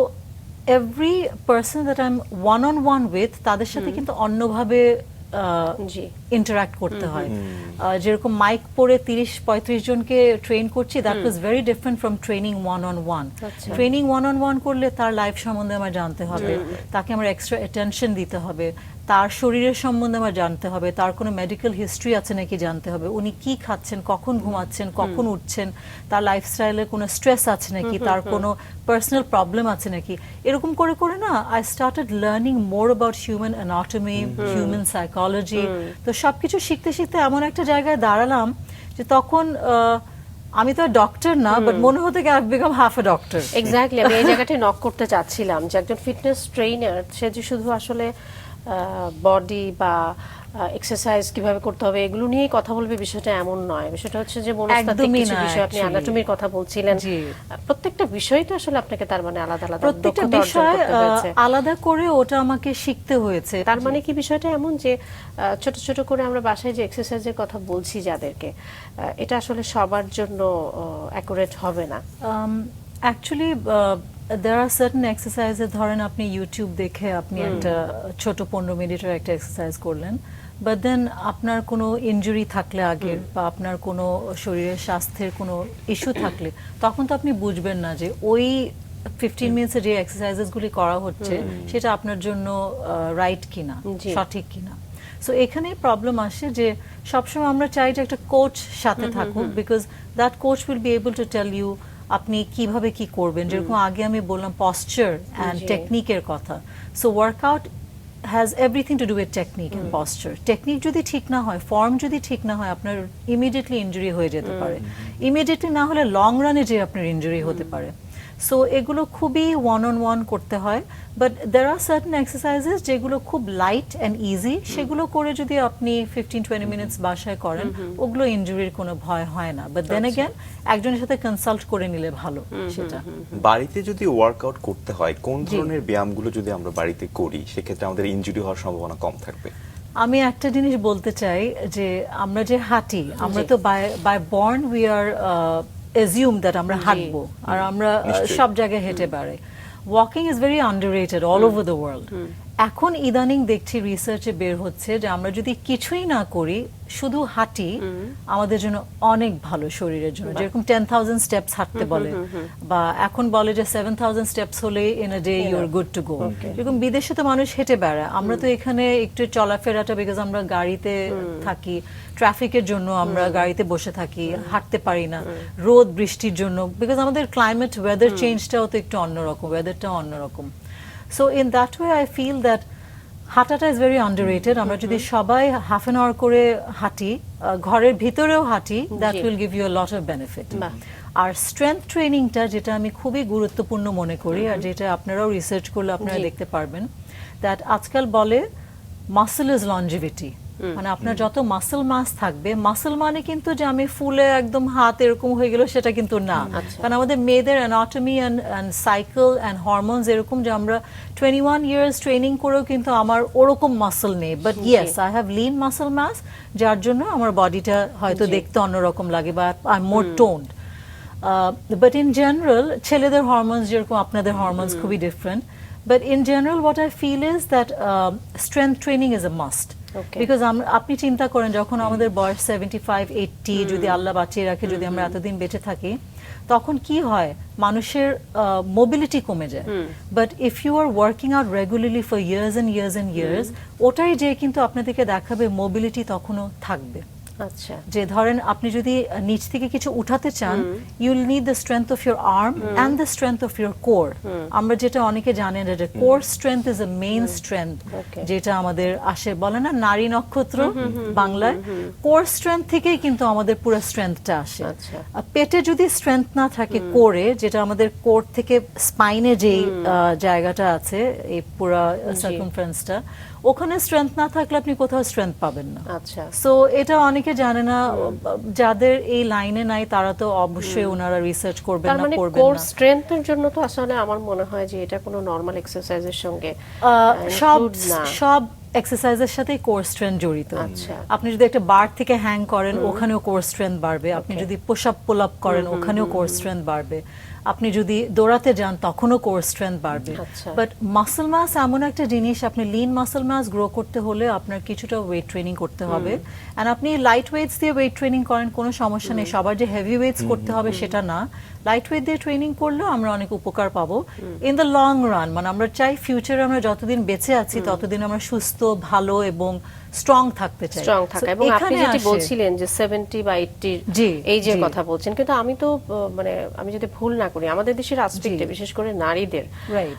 every person that I'm one-on-one with, তাদের সাথে কিন্তু অন্যভাবে ইন্টারঅ্যাক্ট করতে হয়। যেরকম মাইক পরে 30-35 জনকে ট্রেন করছি, that was very different from training one on one. Training one on one করলে তার লাইফ সম্বন্ধে আমার জানতে হবে, তাকে আমার এক্সট্রা অ্যাটেনশন দিতে হবে, তার শরীরের সম্বন্ধে আমার জানতে হবে, তার কোনো মেডিকেল হিস্ট্রি আছে নাকি জানতে হবে, উনি কি খাচ্ছেন, কখন ঘুমাচ্ছেন, কখন উঠছেন, তার লাইফস্টাইলে কোনো স্ট্রেস আছে নাকি, তার কোনো পার্সোনাল প্রবলেম আছে নাকি। এরকম করে করে না I started learning more about human anatomy, human psychology. তো সবকিছু শিখতে শিখতে এমন একটা জায়গায় দাঁড়ালাম যে তখন আমি তো ডক্টর না, বাট মনে হতে কি I become half a doctor. Exactly, আমি এই জায়গাটায় নক করতে চাচ্ছিলাম যে একজন ফিটনেস ট্রেনার সে যে শুধু আসলে বডি বা এক্সারসাইজ কিভাবে করতে হবে এগুলো নিয়েই কথা বলবে, বিষয়টা এমন নয়। বিষয়টা হচ্ছে যে মনস্তাত্ত্বিক কিছু বিষয়, আপনি অ্যানাটমির কথা বলছিলেন, প্রত্যেকটা বিষয় তো আসলে আপনাকে তার মানে আলাদা আলাদা প্রত্যেকটা বিষয় আলাদা করে ওটা আমাকে শিখতে হয়েছে। তার মানে কি বিষয়টা এমন যে ছোট ছোট করে আমরা বাসায় যে এক্সারসাইজের কথা বলছি যাদেরকে, এটা আসলে সবার জন্য অ্যাকুরেট হবে না। Actually there are certain exercises, ধরেন আপনি ইউটিউব দেখে আপনি একটা ছোট 15 মিনিটের একটা এক্সারসাইজ করলেন, বাট দেন আপনার কোনো ইনজুরি থাকলে আগের বা আপনার কোনো শরীরের স্বাস্থ্যের কোনো ইস্যু থাকলে তখন তো আপনি বুঝবেন না যে ওই 15 মিনিটসে যে এক্সারসাইজেসগুলি করা হচ্ছে সেটা আপনার জন্য রাইট কিনা, সঠিক কিনা। সো এখানেই প্রবলেম আসে যে সবসময় আমরা চাই যে একটা কোচ সাথে থাকুক, because that coach will be able to tell you আপনি কিভাবে কি করবেন। যেরকম আগে আমি বললাম পশ্চার অ্যান্ড টেকনিকের কথা। So workout has everything to do with technique and posture. Technique যদি ঠিক না হয়, ফর্ম যদি ঠিক না হয়, আপনার ইমিডিয়েটলি ইনজুরি হয়ে যেতে পারে। ইমিডিয়েটলি না হলে লং রানে যে আপনার ইনজুরি হতে পারে। সো এগুলো খুবই ওয়ান অন ওয়ান করতে হয়, but there are certain exercises যেগুলো খুব লাইট অ্যান্ড ইজি, সেগুলো করে যদি আপনি 15-20 মিনিটস বাসায় করেন, ওগুলো ইনজুরির কোনো ভয় হয় না। বাট দেন এগেন একজনের সাথে কনসাল্ট করে নিলে ভালো। সেটা বাড়িতে যদি ওয়ার্কআউট করতে হয়, কোন ধরনের ব্যায়ামগুলো যদি আমরা বাড়িতে করি সেক্ষেত্রে আমাদের ইনজুরি হওয়ার সম্ভাবনা কম থাকবে? আমি একটা জিনিস বলতে চাই যে আমরা যে হাঁটি, আমরা তো by born we are assume that আমরা হাঁটবো আর আমরা সব জায়গায় হেঁটে বেড়াই। Walking is very underrated all over the world. এখন ইদানিং দেখছি রিসার্চে বের হচ্ছে যে আমরা যদি কিছুই না করি, শুধু হাঁটি, আমাদের জন্য অনেক ভালো শরীরের জন্য। যেরকম 10,000 স্টেপস হাঁটতে বলে, বা এখন বলে যে 7,000 স্টেপস হলে in a day you are good to go. এরকম বিদেশে তো মানুষ হেঁটে বেড়ায়, আমরা তো এখানে একটু চলাফেরাটা, বিকজ আমরা গাড়িতে থাকি, ট্রাফিকের জন্য আমরা গাড়িতে বসে থাকি, হাঁটতে পারি না, রোদ বৃষ্টির জন্য, বিকজ আমাদের ক্লাইমেট ওয়েদার চেঞ্জটাও তো একটু অন্যরকম, ওয়েদারটাও অন্যরকম। So in that way I feel that হাঁটাটা ইজ ভেরি আন্ডাররেটেড। আমরা যদি সবাই হাফ অ্যান আওয়ার করে হাঁটি, ঘরের ভিতরেও হাঁটি, that will give you a lot of benefit. আর স্ট্রেংথ ট্রেনিংটা, যেটা আমি খুবই গুরুত্বপূর্ণ মনে করি, আর যেটা আপনারাও রিসার্চ করলে আপনারা দেখতে পারবেন, দ্যাট আজকাল বলে মাসল ইজ লঞ্জিভিটি। মানে আপনার যত মাসল মাস থাকবে, মাসল মানে কিন্তু যে আমি ফুলে একদম হাত এরকম হয়ে গেল সেটা কিন্তু না। কারণ আমাদের মেয়েদের anatomy and cycle and hormones এরকম যে আমরা 21 ইয়ার্স ট্রেনিং করেও কিন্তু আমার ওরকম মাসল নেই। But yes, I have lean muscle mass, যার জন্য আমার বডিটা হয়তো দেখতে অন্যরকম লাগে, বা I am more toned. But in general ছেলেদের হরমোনস যেরকম আপনাদের হরমোনস খুবই different, but in general what I feel is that strength training is a must. Because আপনি চিন্তা করেন, যখন আমাদের বয়স 75-80, যদি আল্লাহ বাঁচিয়ে রাখে, যদি আমরা এতদিন বেঁচে থাকি, তখন কি হয়, মানুষের মোবিলিটি কমে যায়। But if you are working out regularly for years and years and years, ওটাই যে কিন্তু আপনাদেরকে দেখাবে মোবিলিটি তখনও থাকবে। আচ্ছা, যে ধরেন আপনি যদি নিচ থেকে কিছু উঠাতে চান, you will need the strength of your arm and the strength of your core. আমরা যেটা অনেকে জানেন যে core strength is a main strength, যেটা আমাদের আসে, বলে না নারী নক্ষত্র বাংলায়, কোর স্ট্রেংথ থেকেই কিন্তু আমাদের পুরো স্ট্রেংথটা আসে। পেটে যদি স্ট্রেংথ না থাকে কোরে, যেটা আমাদের কোর থেকে স্পাইনে যেই জায়গাটা আছে, এই পুরো সার্কামফারেন্সটা, ওখানে স্ট্রেংথ না থাকলে আপনি কোথাও স্ট্রেংথ পাবেন না। আচ্ছা, সো এটা অনেকে জানে না, যাদের এই লাইনে নাই তারা তো অবশ্যই ওনারা রিসার্চ করবেন না, করবেন না। কোর স্ট্রেংথের জন্য তো আসলে আমার মনে হয় যে এটা কোনো নরমাল এক্সারসাইজের সঙ্গে সব এক্সারসাইজের সাথে কোর স্ট্রেংথ জড়িত। আপনি যদি একটা বার থেকে হ্যাং করেন, ওখানেও কোর স্ট্রেংথ বাড়বে। আপনি যদি পুশ আপ পুল আপ করেন, ওখানেও কোর স্ট্রেংথ বাড়বে। আপনি যদি দৌড়াতে যান তখনও কোর স্ট্রেংথ বাড়বে। আচ্ছা। বাট মাসল মাস এমন একটা জিনিস, আপনি লিন মাসল মাস গ্রো করতে হলে আপনার কিছুটা ওয়েট ট্রেনিং করতে হবে। অ্যান্ড আপনি লাইট ওয়েটস দিয়ে ওয়েট ট্রেনিং করেন, কোনো সমস্যা নেই, সবার যে হেভি ওয়েটস করতে হবে সেটা না, লাইট ওয়েট দিয়ে ট্রেনিং করলেও আমরা অনেক উপকার পাবো ইন দ্য লং রান। মানে আমরা চাই ফিউচারে আমরা যতদিন বেঁচে আছি ততদিন আমরা সুস্থ, ভালো এবং স্ট্রং থাকতে চাই। স্ট্রং থাকা। So এবং আপনি এখানে যেটি আসে- বলছিলেন যে 70 বা 80 জি, এই যে জি। কথা বলছেন, কিন্তু আমি তো মানে আমি যদি ভুল না করি আমাদের দেশের আসপেক্টে বিশেষ করে নারীদের Right.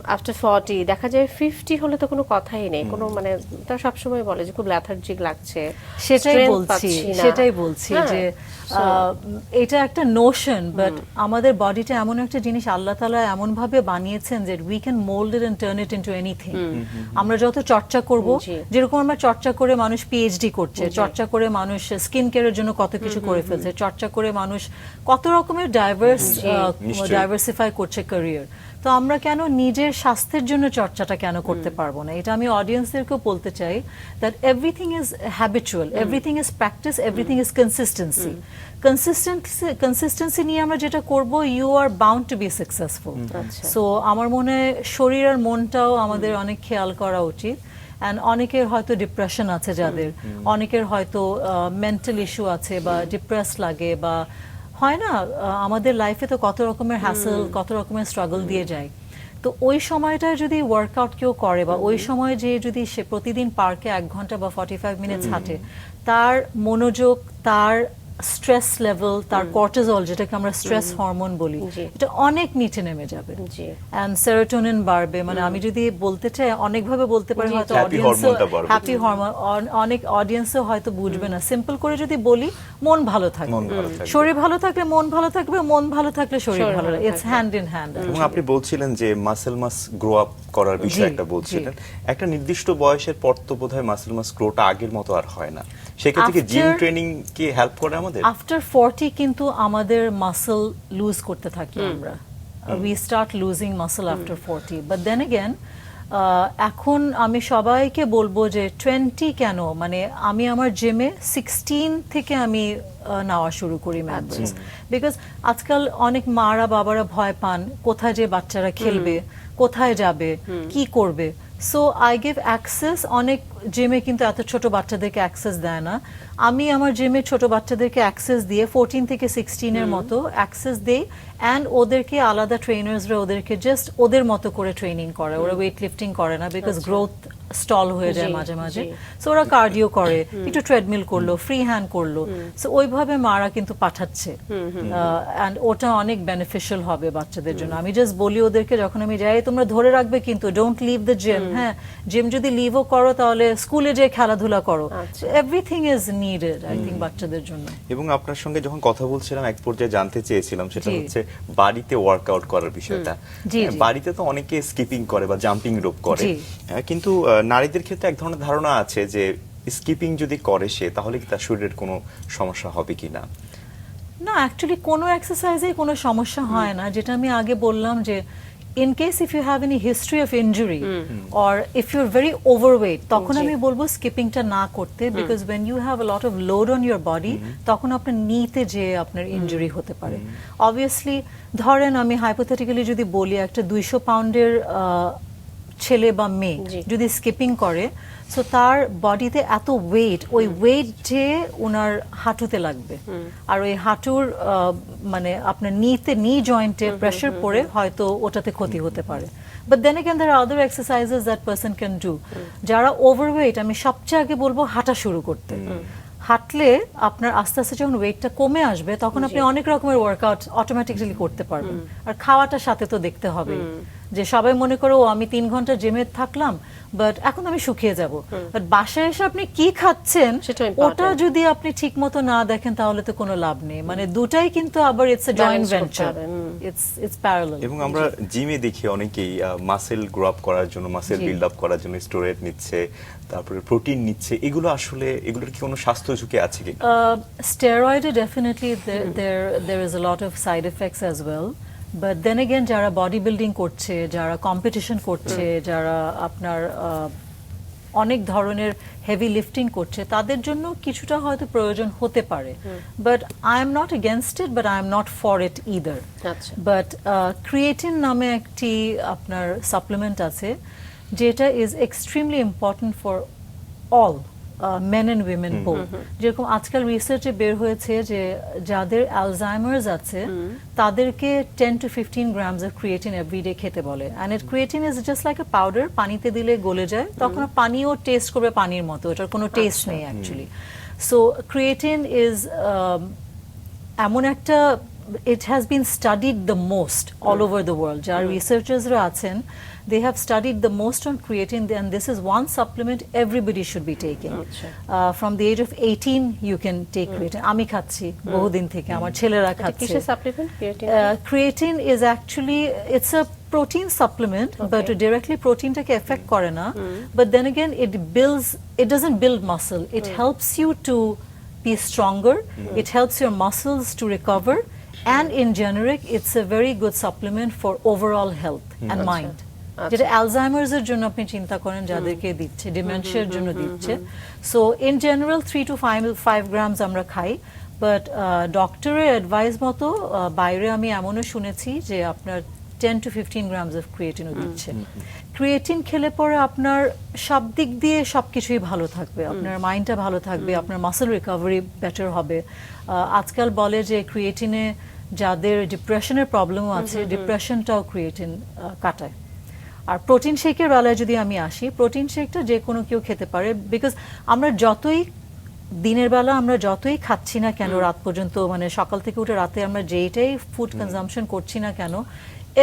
আফটার 40 দেখা যায় 50 হলে তো কোনো কথাই নেই, কোনো মানে তারা সবসময় বলে যে খুব ল্যাথার্জিক লাগছে, সেটাই strength বলছি, পাচ্ছি না। সেটাই বলছি হ্যাঁ, যে এটা একটা নোশন, বাট আমাদের বডিটা এমন একটা জিনিস আল্লাহ তাআলা এমন ভাবে বানিয়েছেন যে we can mould it and turn it into anything. আমরা যত চর্চা করব, জি। যেরকম আমরা চর্চা করে মানুষ পিএইচডি করছে, চর্চা করে মানুষ স্কিন কেয়ারের জন্য কত কিছু করে ফেলছে, চর্চা করে মানুষ কত রকমের নিশ্চয়ই। ডাইভার্সিফাই করছে ক্যারিয়ার। তো আমরা কেন নিজের স্বাস্থ্যের জন্য চর্চাটা কেন করতে পারবো না? এটা আমি অডিয়েন্সদেরকেও বলতে চাই that everything is habitual, everything is practice, everything is consistency. Consistency নিয়ে আমরা যেটা করব, you are bound to be successful. So আমার মনে হয় শরীর আর মনটাও আমাদের অনেক খেয়াল করা উচিত। অ্যান্ড অনেকের হয়তো ডিপ্রেশন আছে যাদের, অনেকের হয়তো মেন্টাল ইস্যু আছে বা ডিপ্রেস লাগে, বা হয় না আমাদের লাইফে তো কত রকমের হ্যাসেল, কত রকমের স্ট্রাগল দিয়ে যায়। তো ওই সময়টা যদি ওয়ার্কআউট কেউ করে, বা ওই সময় যে যদি সে প্রতিদিন পার্কে 1 ঘন্টা বা 45 মিনিটস হাঁটে, তার মনোযোগ, তার স্ট্রেস লেভেল, তার কর্টিসল যেটাকে আমরা স্ট্রেস হরমোন বলি, জি। এটা অনেক নিচে নেমে যাবে। জি। এন্ড সেরোটোনিন বাড়বে। মানে আমি যদি বলতে চাই অনেকভাবে বলতে পারি, হয়তো Happy অডিয়েন্স হরমোনটা বাড়বে। হ্যাপি হরমোন, অনেক অডিয়েন্সও হয়তো বুঝবে না। সিম্পল করে যদি বলি, মন ভালো থাকবে, মন ভালো থাকবে। শরীর ভালো থাকলে মন ভালো থাকবে, মন ভালো থাকলে শরীর শরীর ভালো ভালো থাকবে। ইটস থাকবে। Hand in hand. এবং আপনি বলছিলেন যে মাসেল মাস গ্রো আপ করার বিষয় জি, একটা বলছিলেন, জি। একটা নির্দিষ্ট বয়সের পর তো বোধহয় মাসেল মাস গ্রোটা আগের মতো আর হয় না, সেক্ষেত্রে কি জিম After- ট্রেনিং কি হেল্প করে আমাদের? আফটার 40 কিন্তু আমাদের মাসল লুজ করতে থাকি আমরা। We start losing muscle after 40, but then again এখন আমি সবাইকে বলবো যে 20 কেন, মানে আমি আমার জিমে 16 থেকে আমি নেওয়া শুরু করি মেম্বার্স, বিকজ আজকাল অনেক মারা বাবারা ভয় পান কোথায় যে বাচ্চারা খেলবে, কোথায় যাবে, কি করবে। So I give access. অনেক জিমে কিন্তু এত ছোট বাচ্চাদেরকে অ্যাক্সেস দেয় না। আমি আমার জিমে ছোট বাচ্চাদেরকে অ্যাক্সেস দিয়ে 14 থেকে 16 এর মতো অ্যাক্সেস দেই, অ্যান্ড ওদেরকে আলাদা ট্রেনার্সরা ওদেরকে জাস্ট ওদের মতো করে ট্রেনিং করে। ওরা ওয়েট লিফটিং করে না, বিকজ গ্রোথ স্টল হয়ে যায় জি, মাঝে মাঝে। জি। সো ওরা কার্ডিও করে, একটু ট্রেডমিল করলো, ফ্রি হ্যান্ড করলো। সো ওইভাবে মারা কিন্তু পাঠাচ্ছে, অ্যান্ড ওটা অনেক বেনিফিশিয়াল হবে বাচ্চাদের জন্য। আমি জাস্ট বলি ওদেরকে, যখন আমি যাই, তোমরা ধরে রাখবে কিন্তু, ডোন্ট লিভ দ্য জিম। হ্যাঁ, জিম যদি লিভও করো তাহলে স্কুলে যে খেলাধুলা করো। Everything is needed, I think, বাচ্চাদের জন্য। এবং আপনার সঙ্গে যখন কথা বলছিলাম, এক পর্যায়ে জানতে চেয়েছিলাম সেটা জি। হচ্ছে বাড়িতে ওয়ার্কআউট করার বিষয়টা। জি, হ্যাঁ, জি। বাড়িতে তো অনেকে স্কিপিং করে বা জাম্পিং রোপ করে, জি। কিন্তু নারীদের ক্ষেত্রে এক ধরনের ধারণা আছে যে স্কিপিং যদি করে সে, তাহলে কি তার শরীরের কোনো সমস্যা হবে কিনা? না, অ্যাকচুয়ালি কোনো এক্সারসাইজে কোনো সমস্যা হয় না। যেটা আমি আগে বললাম যে in case if you have any history of injury or if you're very overweight, তখন আমি বলবো স্কিপিংটা না করতে, because when you have a lot of load on your body, তখন আপনার নিতে যে আপনার ইনজুরি হতে পারে। অবভিয়াসলি ধরেন আমি হাইপোথেটিক্যালি যদি বলি, একটা 200 পাউন্ডের ছেলে বা মেয়ে জি। যদি স্কিপিং করে, সো তার বডিতে এত ওয়েট, ওই ওয়েট যে ওনার হাঁটুতে লাগবে, আর ওই হাঁটুর মানে আপনার নি জয়েন্টে প্রেসার পড়ে হয়তো ওটাতে ক্ষতি হতে পারে। But then again there are other exercises that person can do. যারা ওভারওয়েট, আমি সবচেয়ে আগে বলবো হাঁটা শুরু করতে। হাঁটলে আপনার আস্তে আস্তে যখন ওয়েটটা কমে আসবে, তখন আপনি অনেক রকমের ওয়ার্কআউট অটোমেটিক্যালি করতে পারবেন। আর খাওয়াটার সাথে তো দেখতে হবে, যে সবাই মনে করো আমি 3 ঘন্টা জিমে থাকলাম, বাট এখন আমি শুকিয়ে যাব। বাট বাসায় এসে আপনি কি খাচ্ছেন সেটা important. ওটা যদি আপনি ঠিক মতো না দেখেন, তাহলে তো কোনো লাভ নেই। মানে দুটাই কিন্তু আবার ইটস এ জয়েন্ট Balance করতে ভেঞ্চার, হবে, ইটস প্যারালাল। এবং আমরা জিমে দেখি অনেকেই মাসেল গ্রো আপ করার জন্য, মাসেল জি। বিল্ড আপ করার জন্য স্টেরয়েড নিচ্ছে, তারপরে প্রোটিন নিচ্ছে। এগুলো আসলে, এগুলোর কি কোনো স্বাস্থ্য ঝুঁকি আছে কি? Steroid definitely there is a lot of side effects as well, but then again যারা বডি বিল্ডিং করছে, যারা কম্পিটিশন করছে, যারা আপনার অনেক ধরনের হেভি লিফটিং করছে তাদের জন্য কিছুটা হয়তো প্রয়োজন হতে পারে, but I am not against it, but I am not for it either. But creatine নামে একটি আপনার সাপ্লিমেন্ট আছে যেটা is extremely important for all men and women both. যেরকম আজকাল রিসার্চে বের হয়েছে যে যাদের অ্যালজাইমার্স আছে তাদেরকে 10 to 15 grams of creatine everyday খেতে বলে। And it creatine is just like a powder, পানিতে দিলে গলে যায়, তখন পানিও টেস্ট করবে পানির মতো, এটার কোনো টেস্ট নেই অ্যাকচুয়ালি। সো ক্রিয়েটিন ইজ এমন একটা, it has been studied the most all over the world. যারা রিসার্চার্সরা আছেন, they have studied the most on creatine, and this is one supplement everybody should be taking. From the age of 18 you can take creatine. আমি খাচ্ছি বহুদিন থেকে, আমার ছেলেরা খাচ্ছে। কিসের supplement creatine? Creatine is actually, it's a protein supplement, but directly proteinটাকে এফেক্ট করে না, but then again it doesn't build muscle, it helps you to be stronger, it helps your muscles to recover, and in generic it's a very good supplement for overall health and mind. যেটা অ্যালজাইমার্স এর জন্য আপনি চিন্তা করেন যাদেরকে দিচ্ছে, ডিমেনশিয়ার জন্য দিচ্ছে। So in general 3 to 5 grams আমরা খাই, বাট ডক্টরের অ্যাডভাইস মতো বাইরে আমি এমনও শুনেছি যে আপনার 10 to 15 grams অফ ক্রিয়েটিনও দিচ্ছে। ক্রিয়েটিন খেলে পরে আপনার সব দিক দিয়ে সবকিছুই ভালো থাকবে, আপনার মাইন্ডটা ভালো থাকবে, আপনার মাসল রিকভারি বেটার হবে। আজকাল বলে যে ক্রিয়েটিনে যাদের ডিপ্রেশনের প্রবলেমও আছে, ডিপ্রেশনটাও ক্রিয়েটিন কাটায়। আর প্রোটিন শেকের বেলায় যদি আমি আসি, প্রোটিন শেকটা যে কোনো কেউ খেতে পারে, বিকজ আমরা যতই দিনের বেলা আমরা যতই খাচ্ছি না কেন রাত পর্যন্ত, মানে সকাল থেকে উঠে রাতে আমরা যেইটাই ফুড কনজাম্পশন করছি না কেন,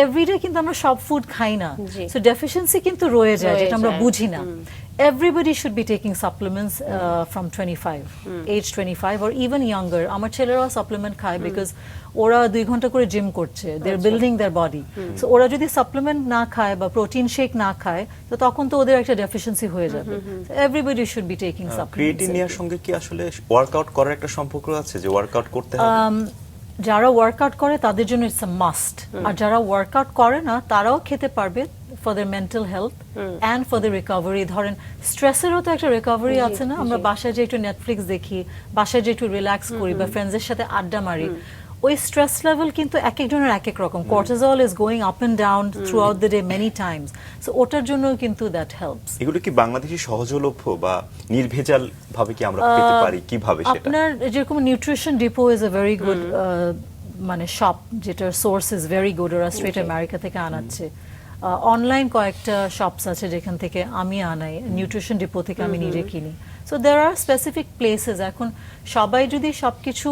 এভরিডে কিন্তু আমরা সব ফুড খাই না, সো ডেফিসিয়েন্সি কিন্তু রয়ে যায় যেটা আমরা বুঝি না। Everybody should be taking supplements from 25, age 25 or even younger. আমার ছেলেরাও সাপ্লিমেন্ট খায় because ওরা 2 ঘন্টা করে জিম করছে, they're building their body. So ওরা যদি সাপ্লিমেন্ট না খায় বা প্রোটিন শেক না খায়, তো তখন তো ওদের একটা ডেফিসিয়েন্সি হয়ে যাবে। So everybody should be taking supplements. Creatine এর সঙ্গে কি আসলে ওয়ার্কআউট করার একটা সম্পর্ক আছে, যে ওয়ার্কআউট করতে হবে? যারা ওয়ার্কআউট করে তাদের জন্য ইটস আ মাস্ট, আর যারা ওয়ার্কআউট করে না তারাও খেতে পারবে for their mental health and for the recovery. ধরেন স্ট্রেসেরও তো একটা রিকভারি আছে না, আমরা বাসায় যে একটু নেটফ্লিক্স দেখি, বাসায় যে একটু রিল্যাক্স করি বা ফ্রেন্ডসদের সাথে আড্ডা মারি, ওই স্ট্রেস লেভেল কিন্তু এক একজনের এক এক রকম। Cortisol is going up and down throughout the day many times, so ওটার জন্য কিন্তু দ্যাট হেল্পস। এগুলো কি বাংলাদেশি সহজলভ্য বা নির্ভেজাল ভাবে কি আমরা পেতে পারি, কিভাবে সেটা? আপনার যেরকম nutrition depot is a very good মানে শপ, যেটার সোর্স ইজ ভেরি গুড, ওরা স্ট্রেট আমেরিকা থেকে আনাচ্ছে। অনলাইন কয়েকটা শপস আছে যেখান থেকে আমি আনাই, নিউট্রিশন ডিপো থেকে আমি নিজে কিনি। So there are specific places. এখন সবাই যদি সবকিছু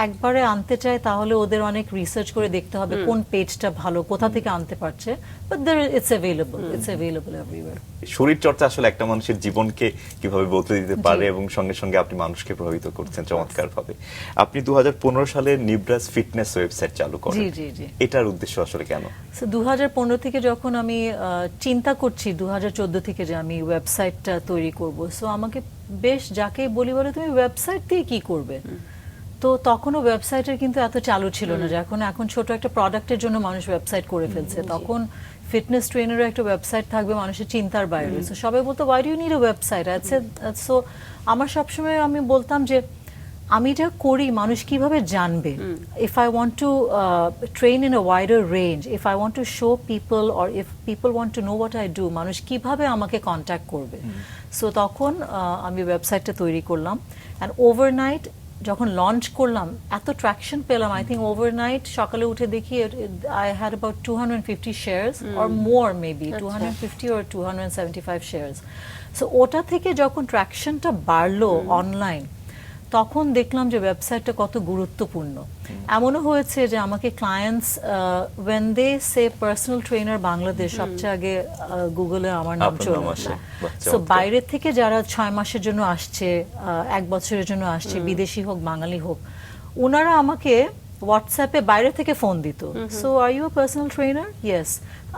একবারে আনতে চায় তাহলে ওদের অনেক রিসার্চ করে দেখতে হবে কোন পেজটা ভালো, কোথা থেকে আনতে পারছে, but there it's available everywhere. শরীর চর্চা আসলে একটা মানুষের জীবনকে কিভাবে বদলে দিতে পারে, এবং সঙ্গে সঙ্গে আপনি মানুষকে প্রভাবিত করছেন চমৎকার ভাবে। আপনি 2015 সালে নিব্রাস ফিটনেস ওয়েবসাইট চালু করেন। জি। এটার উদ্দেশ্য আসলে কেন? 2015 থেকে যখন আমি চিন্তা করছি 2014 থেকে যে আমি ওয়েবসাইটটা তৈরি করব, সো আমাকে বেশ যাকেই বলি বলে তুমি ওয়েবসাইট দিয়ে কি করবে, তো তখনও ওয়েবসাইটের কিন্তু এত চালু ছিল না, যখন এখন ছোট একটা প্রোডাক্টের জন্য মানুষ ওয়েবসাইট করে ফেলছে। তখন ফিটনেস ট্রেনারের একটা ওয়েবসাইট থাকবে মানুষের চিন্তার বাইরে। সো সবাই বলতো why do you need a website. So আমার সবসময় আমি বলতাম যে আমি যা করি মানুষ কিভাবে জানবে। If I want to train in a wider range, if I want to show people or if people want to know what I do, মানুষ কিভাবে আমাকে কন্ট্যাক্ট করবে। সো তখন আমি ওয়েবসাইটটা তৈরি করলাম, অ্যান্ড ওভারনাইট যখন লঞ্চ করলাম এত ট্র্যাকশন পেলাম। আই থিঙ্ক ওভারনাইট সকালে উঠে দেখি I had about 250 shares or more, maybe 250 or 275 shares. So ওটা থেকে যখন ট্র্যাকশনটা বাড়লো অনলাইন, তখন দেখলাম যে ওয়েবসাইটটা কত গুরুত্বপূর্ণ। এমনও হয়েছে যে আমাকে clients when they say personal trainer Bangladesh, সবচেয়ে আগে গুগলে আমার নাম চলে আসে। সো বাইরের থেকে যারা 6 মাসের জন্য আসছে, 1 বছরের জন্য আসছে, বিদেশি হোক বাঙালি হোক, ওনারা আমাকে হোয়াটসঅ্যাপে বাইরে থেকে ফোন দিত। So are you a personal trainer? Yes,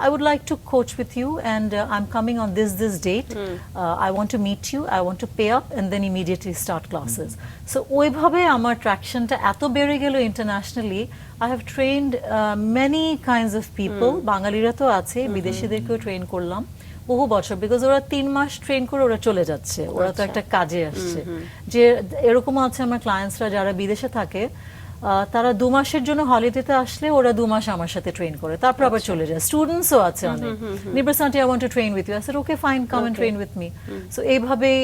I would like to coach with you, and I'm coming on this date. I want to meet you, I want to pay up and then immediately start classes. So ওইভাবে আমার ট্র্যাকশনটা এত বেড়ে গেল internationally. I have trained many kinds of people, বাঙালিরা তো আছে, বিদেশিদেরকেও ট্রেন করলাম, বহু বছর, বিকজ ওরা 3 মাস ট্রেন করে ওরা চলে যাচ্ছে, ওরা তো একটা কাজে আসছে। যে এরকমও আছে আমার ক্লায়েন্টসরা যারা বিদেশে থাকে, তারা 2 মাসের জন্য হলিডেতে আসলে ওরা 2 মাস আমার সাথে ট্রেন করে, তারপর আবার চলে যায়। স্টুডেন্টসও আছে অনেক, Nibras aunty, I want to train with you. I said, okay, fine, come and train with me. So এইভাবেই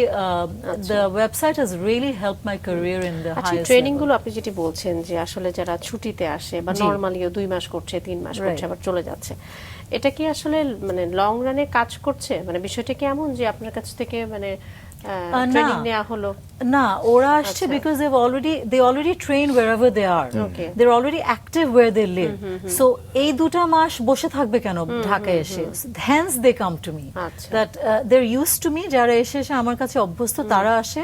the website has really helped my career in the আচ্ছা, highest ট্রেনিং level. গুলো আপনি যেটি বলছেন যে আসলে যারা ছুটিতে আসে বা জি। নরমালিও 2 মাস করছে, 3 মাস করছে, Right. আবার চলে যাচ্ছে, এটা কি আসলে মানে লং রানে কাজ করছে? মানে বিষয়টা কি এমন যে আপনার কাছ থেকে মানে ট্রেনিং নেওয়া হলো? না, ওরা আসছে because they already train wherever they are. Okay. They're already active where they live. So এই 2টা মাস বসে থাকবে কেন ঢাকায় এসে? Hence they come to me. আচ্ছা। That they're used to me, যারা এসে আমার কাছে অভ্যস্ত তারা আসে,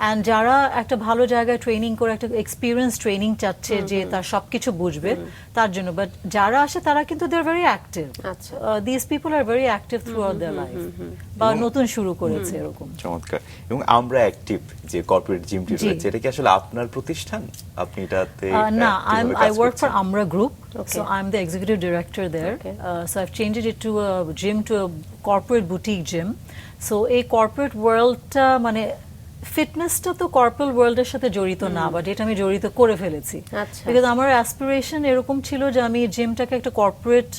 and যারা একটা ভালো জায়গায় ট্রেনিং করে একটা এক্সপিরিয়েন্স ট্রেনিং চাচ্ছে যে তার সবকিছু বুঝবে তার জন্য, বাট যারা আসে তারা কিন্তু they're very active. আচ্ছা। These people are very active throughout their life. বা নতুন শুরু করেছে এরকম। চমৎকার। এবং আমরা অ্যাক্টিভ যে কর্পোরেট জিমটি জি। রয়েছে, এটা কি আসলে আপনার প্রতিষ্ঠান? আপনি এটাতে না, কিভাবে I কাজ work for করছেন? Amra Group, Okay. so I'm the executive director there. Okay. So I've changed it to a gym, to a corporate boutique gym. So a corporate world মানে ফিটনেসটা তো কর্পোরেট ওয়ার্ল্ডের সাথে জড়িত না, বাট এটা আমি জড়িত করে ফেলেছি। আচ্ছা। বিকজ আমার অ্যাসপিরেশন এরকম ছিল যে আমি জিমটাকে একটা কর্পোরেট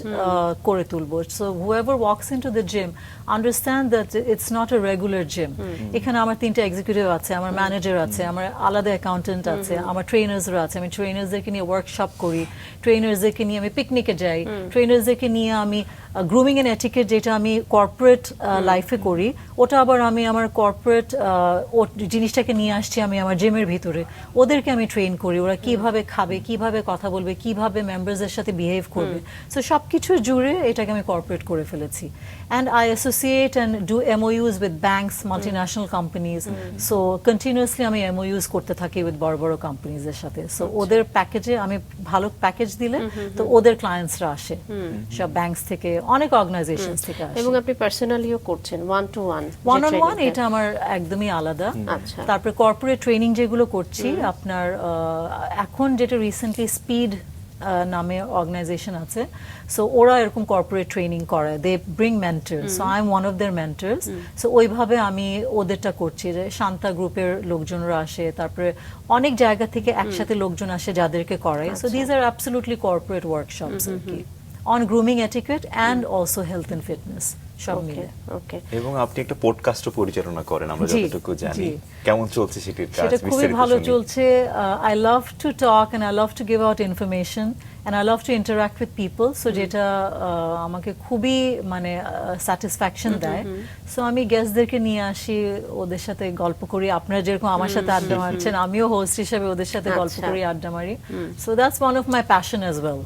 করে তুলবো। So whoever walks into the gym understand that it's not a regular gym. এখানে আমার 3টা এক্সিকিউটিভ আছে, আমার ম্যানেজার আছে, আমার আলাদা অ্যাকাউন্টেন্ট আছে, আমার ট্রেনার্সরা আছে, আমি ট্রেনার্সদেরকে নিয়ে ওয়ার্কশপ করি, ট্রেনার্সদেরকে নিয়ে আমি পিকনিকে যাই, ট্রেনার্সদেরকে নিয়ে আমি গ্রুমিং এন্ড এটিকেট যেটা আমি কর্পোরেট লাইফে করি, ওটা আবার আমি আমার কর্পোরেট জিনিসটাকে নিয়ে আসছি আমি আমার জিমের ভিতরে, ওদেরকে আমি ট্রেন করি, ওরা কিভাবে খাবে, কিভাবে কথা বলবে, কিভাবে মেম্বারসদের সাথে বিহেভ করবে। সো সবকিছু জুড়ে এটাকে আমি কর্পোরেট করে ফেলেছি। And I associate and do MOUs with banks, multinational companies. So continuously আমি MOUs করতে থাকি with বড় বড় কোম্পানিজ এর সাথে। সো ওদের প্যাকেজে আমি ভালো প্যাকেজ দিলে তো ওদের ক্লায়েন্টসরা আসে, সব ব্যাংকস থেকে, অনেক অর্গানাইজেশনস থেকে আসে। এবং আপনি পার্সোনালিও করছেন one to one? One on one এটা আমার একদমই আলাদা। আচ্ছা। তারপরে কর্পোরেট ট্রেনিং যেগুলো করছি আপনার এখন যেটা রিসেন্টলি স্পিড নামে অর্গানাইজেশন আছে, সো ওরা এরকম কর্পোরেট ট্রেনিং করায়, they bring mentors, so I am one of their mentors. So ওইভাবে আমি ওদেরটা করছি, যে শান্তা গ্রুপের লোকজনরা আসে, তারপরে অনেক জায়গা থেকে একসাথে লোকজন আসে যাদেরকে করায়। So these are absolutely corporate workshops আর কি, on grooming etiquette and also health and fitness সব মিলে। ওকে। এবং আপনি একটা পডকাস্টও পরিচালনা করেন আমরা জি, যতটুকু জানি। জি। কেমন চলছে সেটির কাজ? সেটা খুবই বিস্তারিত ভালো শুনি। চলছে। I love to talk and I love to give out information and I love to interact with people. So যেটা আমাকে খুবই মানে স্যাটিসফ্যাকশন দেয়। সো আমি গেস্টদেরকে নিয়ে আসি, ওদের সাথে গল্প করি, আপনারা যেরকম আমার সাথে আড্ডা মারছেন, আমিও হোস্ট হিসেবে ওদের সাথে গল্প আচ্ছা। করি, আড্ডা মারি। So that's one of my passion as well,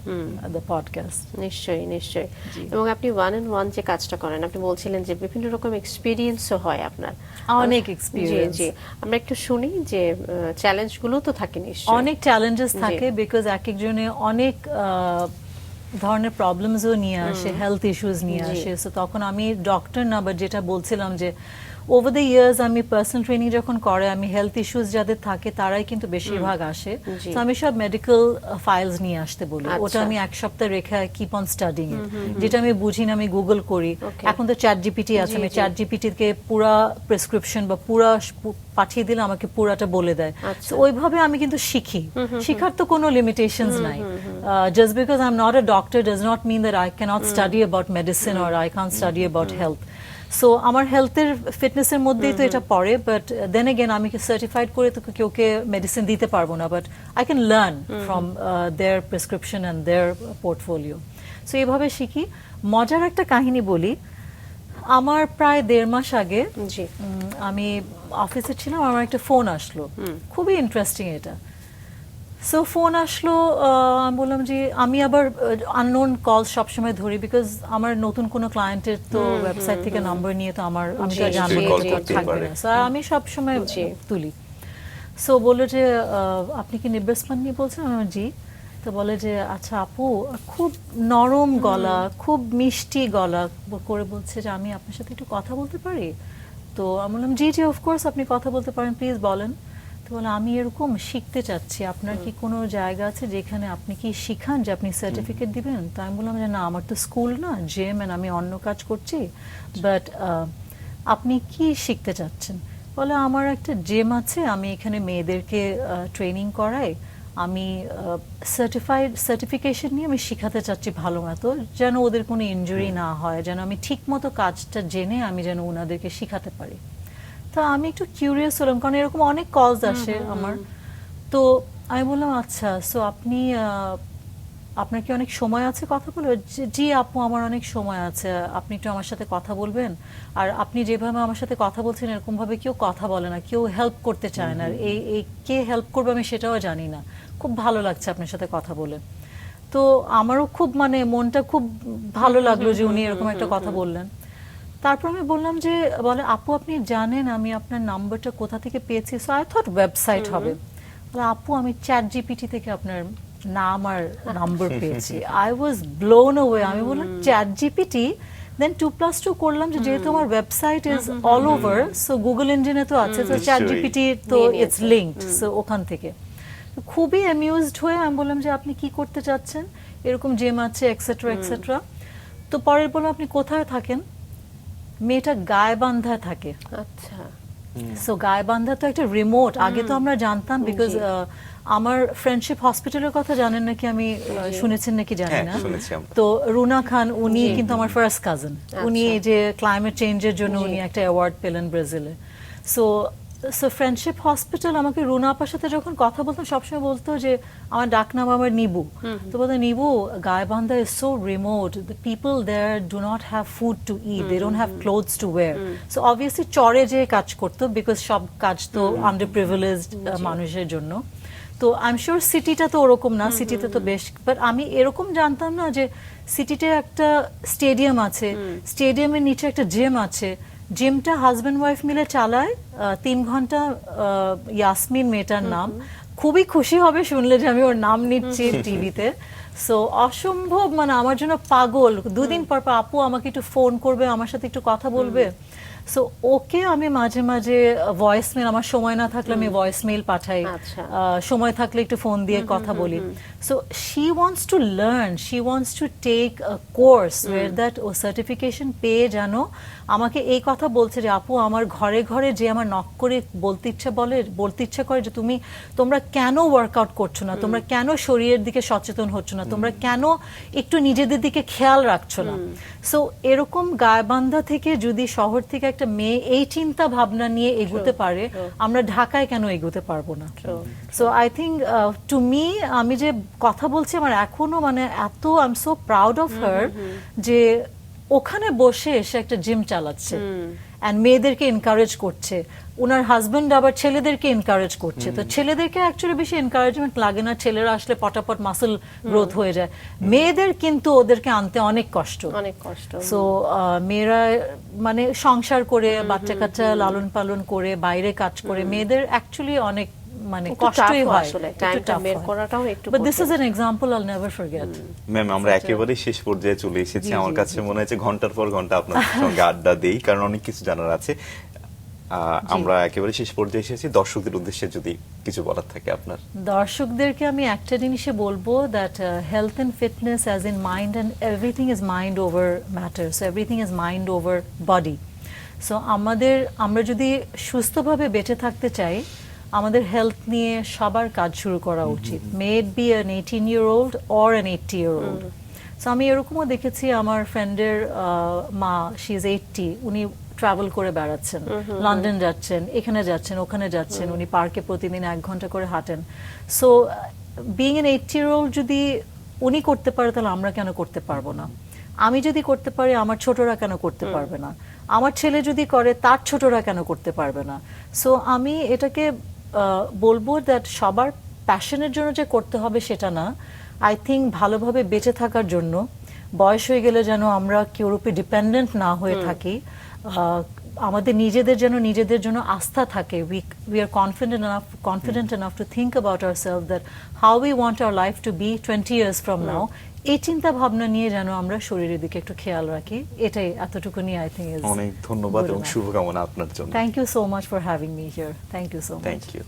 the podcast. নিশ্চয়ই নিশ্চয়ই। এবং আপনি ওয়ান অন ওয়ান যে কাজটা করেন, আপনি বলছিলেন যে বিভিন্ন রকম এক্সপিরিয়েন্সও হয় আপনার। অনেক জি এক্সপিরিয়েন্স। জি, আমরা একটু শুনি যে চ্যালেঞ্জগুলো তো থাকে নিশ্চয়ই। অনেক চ্যালেঞ্জেস জি। থাকে, বিকজ এক একজনে অনেক ধরনের প্রবলেমসও নিয়ে আসে, হেলথ ইস্যুস নিয়ে জি। আসে। সো তখন আমি ডক্টর না, বাট যেটা বলছিলাম যে ওভার দ্য ইয়ার্স আমি পার্সোনাল ট্রেনিং যখন করে, আমি হেলথ ইস্যুস যাদের থাকে তারাই কিন্তু বেশিরভাগ আসে। জি। তো আমি সব মেডিকেল ফাইলস নিয়ে আসতে বলি, আচ্ছা। ওটা আমি 1 সপ্তাহ রেখে কিপ অন স্টাডিং ইট। যেটা আমি বুঝি না আমি গুগল করি। Okay. এখন তো চ্যাট জিপিটি আছে, জি, আমি জি। চ্যাট জিপিটিকে পুরা প্রেসক্রিপশন বা পুরা পাঠিয়ে দিলে আমাকে পুরাটা বলে দেয়। আচ্ছা। So ওইভাবে আমি কিন্তু শিখি। শিখার তো কোনো লিমিটেশনস নাই। Just because I'm not a doctor does not mean that I cannot study about medicine or I can't study about health. So আমার হেলথের ফিটনেসের মধ্যেই তো এটা পড়ে, বাট দেন এগেন আমি সার্টিফাইড করে তো কেউকে মেডিসিন দিতে পারবো না, but I can learn from their prescription and their portfolio. So এইভাবে শিখি। মজার একটা কাহিনী বলি, আমার প্রায় 1.5 মাস আগে জি। আমি অফিসে ছিলাম, আমার একটা ফোন আসলো, খুবই ইন্টারেস্টিং এটা। সো ফোন আসলো, আমি বললাম যে আমি আবার আননোন কল সবসময় ধরি, বিকজ আমার নতুন কোনো ক্লায়েন্টের তো ওয়েবসাইট থেকে নাম্বার নিয়ে তো আমি তো জি, জানবো জি, না, জি, তো জি। থাকবে না। সো আমি সবসময় জি। তুলি। সো বললো যে আপনি কি নিব্রাস পান্নি বলছেন? আমি বললাম, জি। তো বলে যে আচ্ছা আপু, খুব নরম গলা, খুব মিষ্টি গলা করে বলছে যে আমি আপনার সাথে একটু কথা বলতে পারি? তো আমি বললাম জি জি অফকোর্স আপনি কথা বলতে পারেন, প্লিজ বলেন। তো বলে আমি এরকম শিখতে চাচ্ছি, আপনার কি কোনো জায়গা আছে যেখানে আপনি কি শিখান, যে আপনি সার্টিফিকেট দিবেন? তো আমি বললাম যে না, আমার তো স্কুল না, জিম, এন্ড আমি অন্য কাজ করছি, বাট আপনি কি শিখতে চাচ্ছেন? বলে আমার একটা জিম আছে, আমি এখানে মেয়েদেরকে ট্রেনিং করাই, আমি সার্টিফিকেশন নিয়ে আমি শিখাতে চাচ্ছি ভালো মতো, যেন ওদের কোনো ইনজুরি না হয়, যেন আমি ঠিক মতো কাজটা জেনে আমি যেন ওনাদেরকে শিখাতে পারি। তো আমি একটু কিউরিয়াস হলাম, কারণ এরকম অনেক কলস আসে আমার। তো আমি বললাম আচ্ছা, সো আপনি আপনার কি অনেক সময় আছে কথা বলবে? জি আপু, আমার অনেক সময় আছে, আপনি একটু আমার সাথে কথা বলবেন? আর আপনি যেভাবে আমার সাথে কথা বলছেন, এরকম ভাবে কেউ কথা বলে না, কেউ হেল্প করতে চায় না, আর এই কে হেল্প করবে আমি সেটাও জানি না, খুব ভালো লাগছে আপনার সাথে কথা বলে। তো আমারও খুব মানে মনটা খুব ভালো লাগলো যে উনি এরকম একটা কথা বললেন। তারপর আমি বললাম যে, বলে আপু আপনি জানেন আমি আপনার নাম্বারটা কোথা থেকে পেয়েছি? সো আই থট ওয়েবসাইট হবে। বলে আপু আমি চ্যাট জিপিটি থেকে আপনার নাম আর নাম্বার পেয়েছি। I was blown away. আমি বললাম চ্যাট জিপিটি, দেন 2+2 করলাম যে যেহেতু আমার website is all over, so Google ইঞ্জিনে তো আছে, তো চ্যাট জিপিটি তো ইটস লিঙ্কড, সো ওখান থেকে খুবই অ্যামিউজড হয়ে আমি বললাম যে আপনি কি করতে চাচ্ছেন, এরকম জিম আছে এক্সেট্রা এক্সেট্রা। তো পরের বললাম আপনি কোথায় থাকেন? মেয়েটা গায়বান্ধায় থাকে। আচ্ছা, সো গায়বান্ধা তো একটা রিমোট, আগে তো আমরা জানতাম, বিকজ আমার ফ্রেন্ডশিপ হসপিটালের কথা জানেন নাকি, আমি শুনেছেন নাকি জানি না। তো রুনা খান উনি কিন্তু আমার ফার্স্ট কাজিন, উনি এই যে ক্লাইমেট চেঞ্জের জন্য উনি একটা অ্যাওয়ার্ড পেলেন ব্রাজিলে। সো ফ্রেন্ডশিপ হসপিটাল, আমাকে রুনা আপার সাথে যখন কথা বলতাম সবসময় বলতো যে আমার ডাকনাম আমার নিবু। তো বলতো Nibu, Gaibandha is so remote, the people there do not have food to eat, they don't have clothes to wear. So obviously চরে যে কাজ করতো, বিকজ সব কাজ তো আন্ডার প্রিভিলেজড মানুষের জন্য। তো আই এম শিওর সিটিটা তো ওরকম না, সিটিতে তো বেশ, বাট আমি এরকম জানতাম না যে সিটিতে একটা স্টেডিয়াম আছে, স্টেডিয়ামের নিচে একটা জিম আছে, জিমটা হাজব্যান্ড ওয়াইফ মিলে চালায় 3 ঘন্টা। ইয়াসমিন মেয়েটার নাম, খুবই খুশি হবে শুনলে যে আমি ওর নাম নিচ্ছি টিভিতে। সো অসম্ভব, মানে আমার জন্য পাগল। 2 দিন পর পর আপু আমাকে একটু ফোন করবে, আমার সাথে একটু কথা বলবে। সো ওকে আমি মাঝে মাঝে ভয়েস মেল, আমার সময় না থাকলে আমি ভয়েস মেল পাঠাই, সময় থাকলে একটু ফোন দিয়ে কথা বলি। So she wants to learn, she wants to take a course where that ও সার্টিফিকেশন পেয়ে যেন আমাকে এই কথা বলছে যে আপু আমার ঘরে ঘরে যে আমার নক করে বলতে ইচ্ছা করে যে তোমরা কেন ওয়ার্কআউট করছো না, তোমরা কেন শরীরের দিকে সচেতন হচ্ছ না, তোমরা কেন একটু নিজেদের দিকে খেয়াল রাখছো না। সো এরকম গায়বান্ধা থেকে যদি শহর থেকে একটা মেয়ে এই চিন্তা ভাবনা নিয়ে এগোতে পারে, আমরা ঢাকায় কেন এগোতে পারবো না? So I think to me, আমি যে কথা বলছি আমার এখনো মানে এত I am so proud of her যে ওখানে বসে এসে একটা জিম চালাচ্ছে এন্ড মেয়েদেরকে এনকারেজ করছে, ওনার হাজবেন্ড আবার ছেলেদেরকে এনকারেজ করছে। তো ছেলেদেরকে অ্যাকচুয়ালি বেশি এনকারেজমেন্ট লাগে না, ছেলেরা আসলে পটাপট মাসল গ্রোথ হয়ে যায়, মেয়েদের কিন্তু ওদেরকে আনতে অনেক কষ্ট। সো মেয়েরা মানে সংসার করে বাচ্চা কাচ্চা লালন পালন করে বাইরে কাজ করে, মেয়েদের অ্যাকচুয়ালি অনেক মানে কষ্টই হয়, টাইমটা বের করাটাও একটু। But this is an example আইল নেভার ফরগেট। ম্যাম আমরা একেবারে শেষ পর্যায়ে চলে এসেছি। আমার কাছে মনে হচ্ছে ঘন্টার পর ঘন্টা আপনার সঙ্গে আড্ডা দেই, কারণ অনেক কিছু জানার আছে। আমরা একেবারে শেষ পর্যায়ে এসেছি, দর্শকদের উদ্দেশ্যে যদি কিছু বলার থাকে আপনার। দর্শকদেরকে আমি একটা জিনিসে বলবো, that health and fitness as in mind and everything is mind over matter, so everything is mind over body. So আমরা যদি সুস্থভাবে বেঁচে থাকতে চাই, আমাদের হেলথ নিয়ে সবার কাজ শুরু করা উচিত, may it be an 18-year-old or an 80-year-old। সো আমি এরকমও দেখেছি, আমার ফ্রেন্ডের মা, শি ইজ 80, উনি ট্রাভেল করে বেড়াচ্ছেন, লন্ডন যাচ্ছেন, এখানে যাচ্ছেন, ওখানে যাচ্ছেন, উনি পার্কে প্রতিদিন 1 ঘন্টা করে হাঁটেন। সো বিং এন 80-year-old যদি উনি করতে পারে, তাহলে আমরা কেন করতে পারবো না? আমি যদি করতে পারি, আমার ছোটরা কেন করতে পারবে না? আমার ছেলে যদি করে, তার ছোটরা কেন করতে পারবে না? সো আমি এটাকে বলবো দ্যাট সবার প্যাশনের জন্য যে করতে হবে সেটা না, আই থিঙ্ক ভালোভাবে বেঁচে থাকার জন্য, বয়স হয়ে গেলে যেন আমরা কেউর উপর ডিপেন্ডেন্ট না হয়ে থাকি, আমাদের নিজেদের জন্য আস্থা থাকে, we are confident enough to think about ourselves that how we want our life to be 20 years from now, এই চিন্তা ভাবনা নিয়ে যেন আমরা শরীরের দিকে একটু খেয়াল রাখি। এটাই, এতটুকু নিয়ে আই থিঙ্ক। অনেক ধন্যবাদ এবং শুভকামনা আপনার জন্য। Thank you so much for having me here. Thank you so much. Thank you.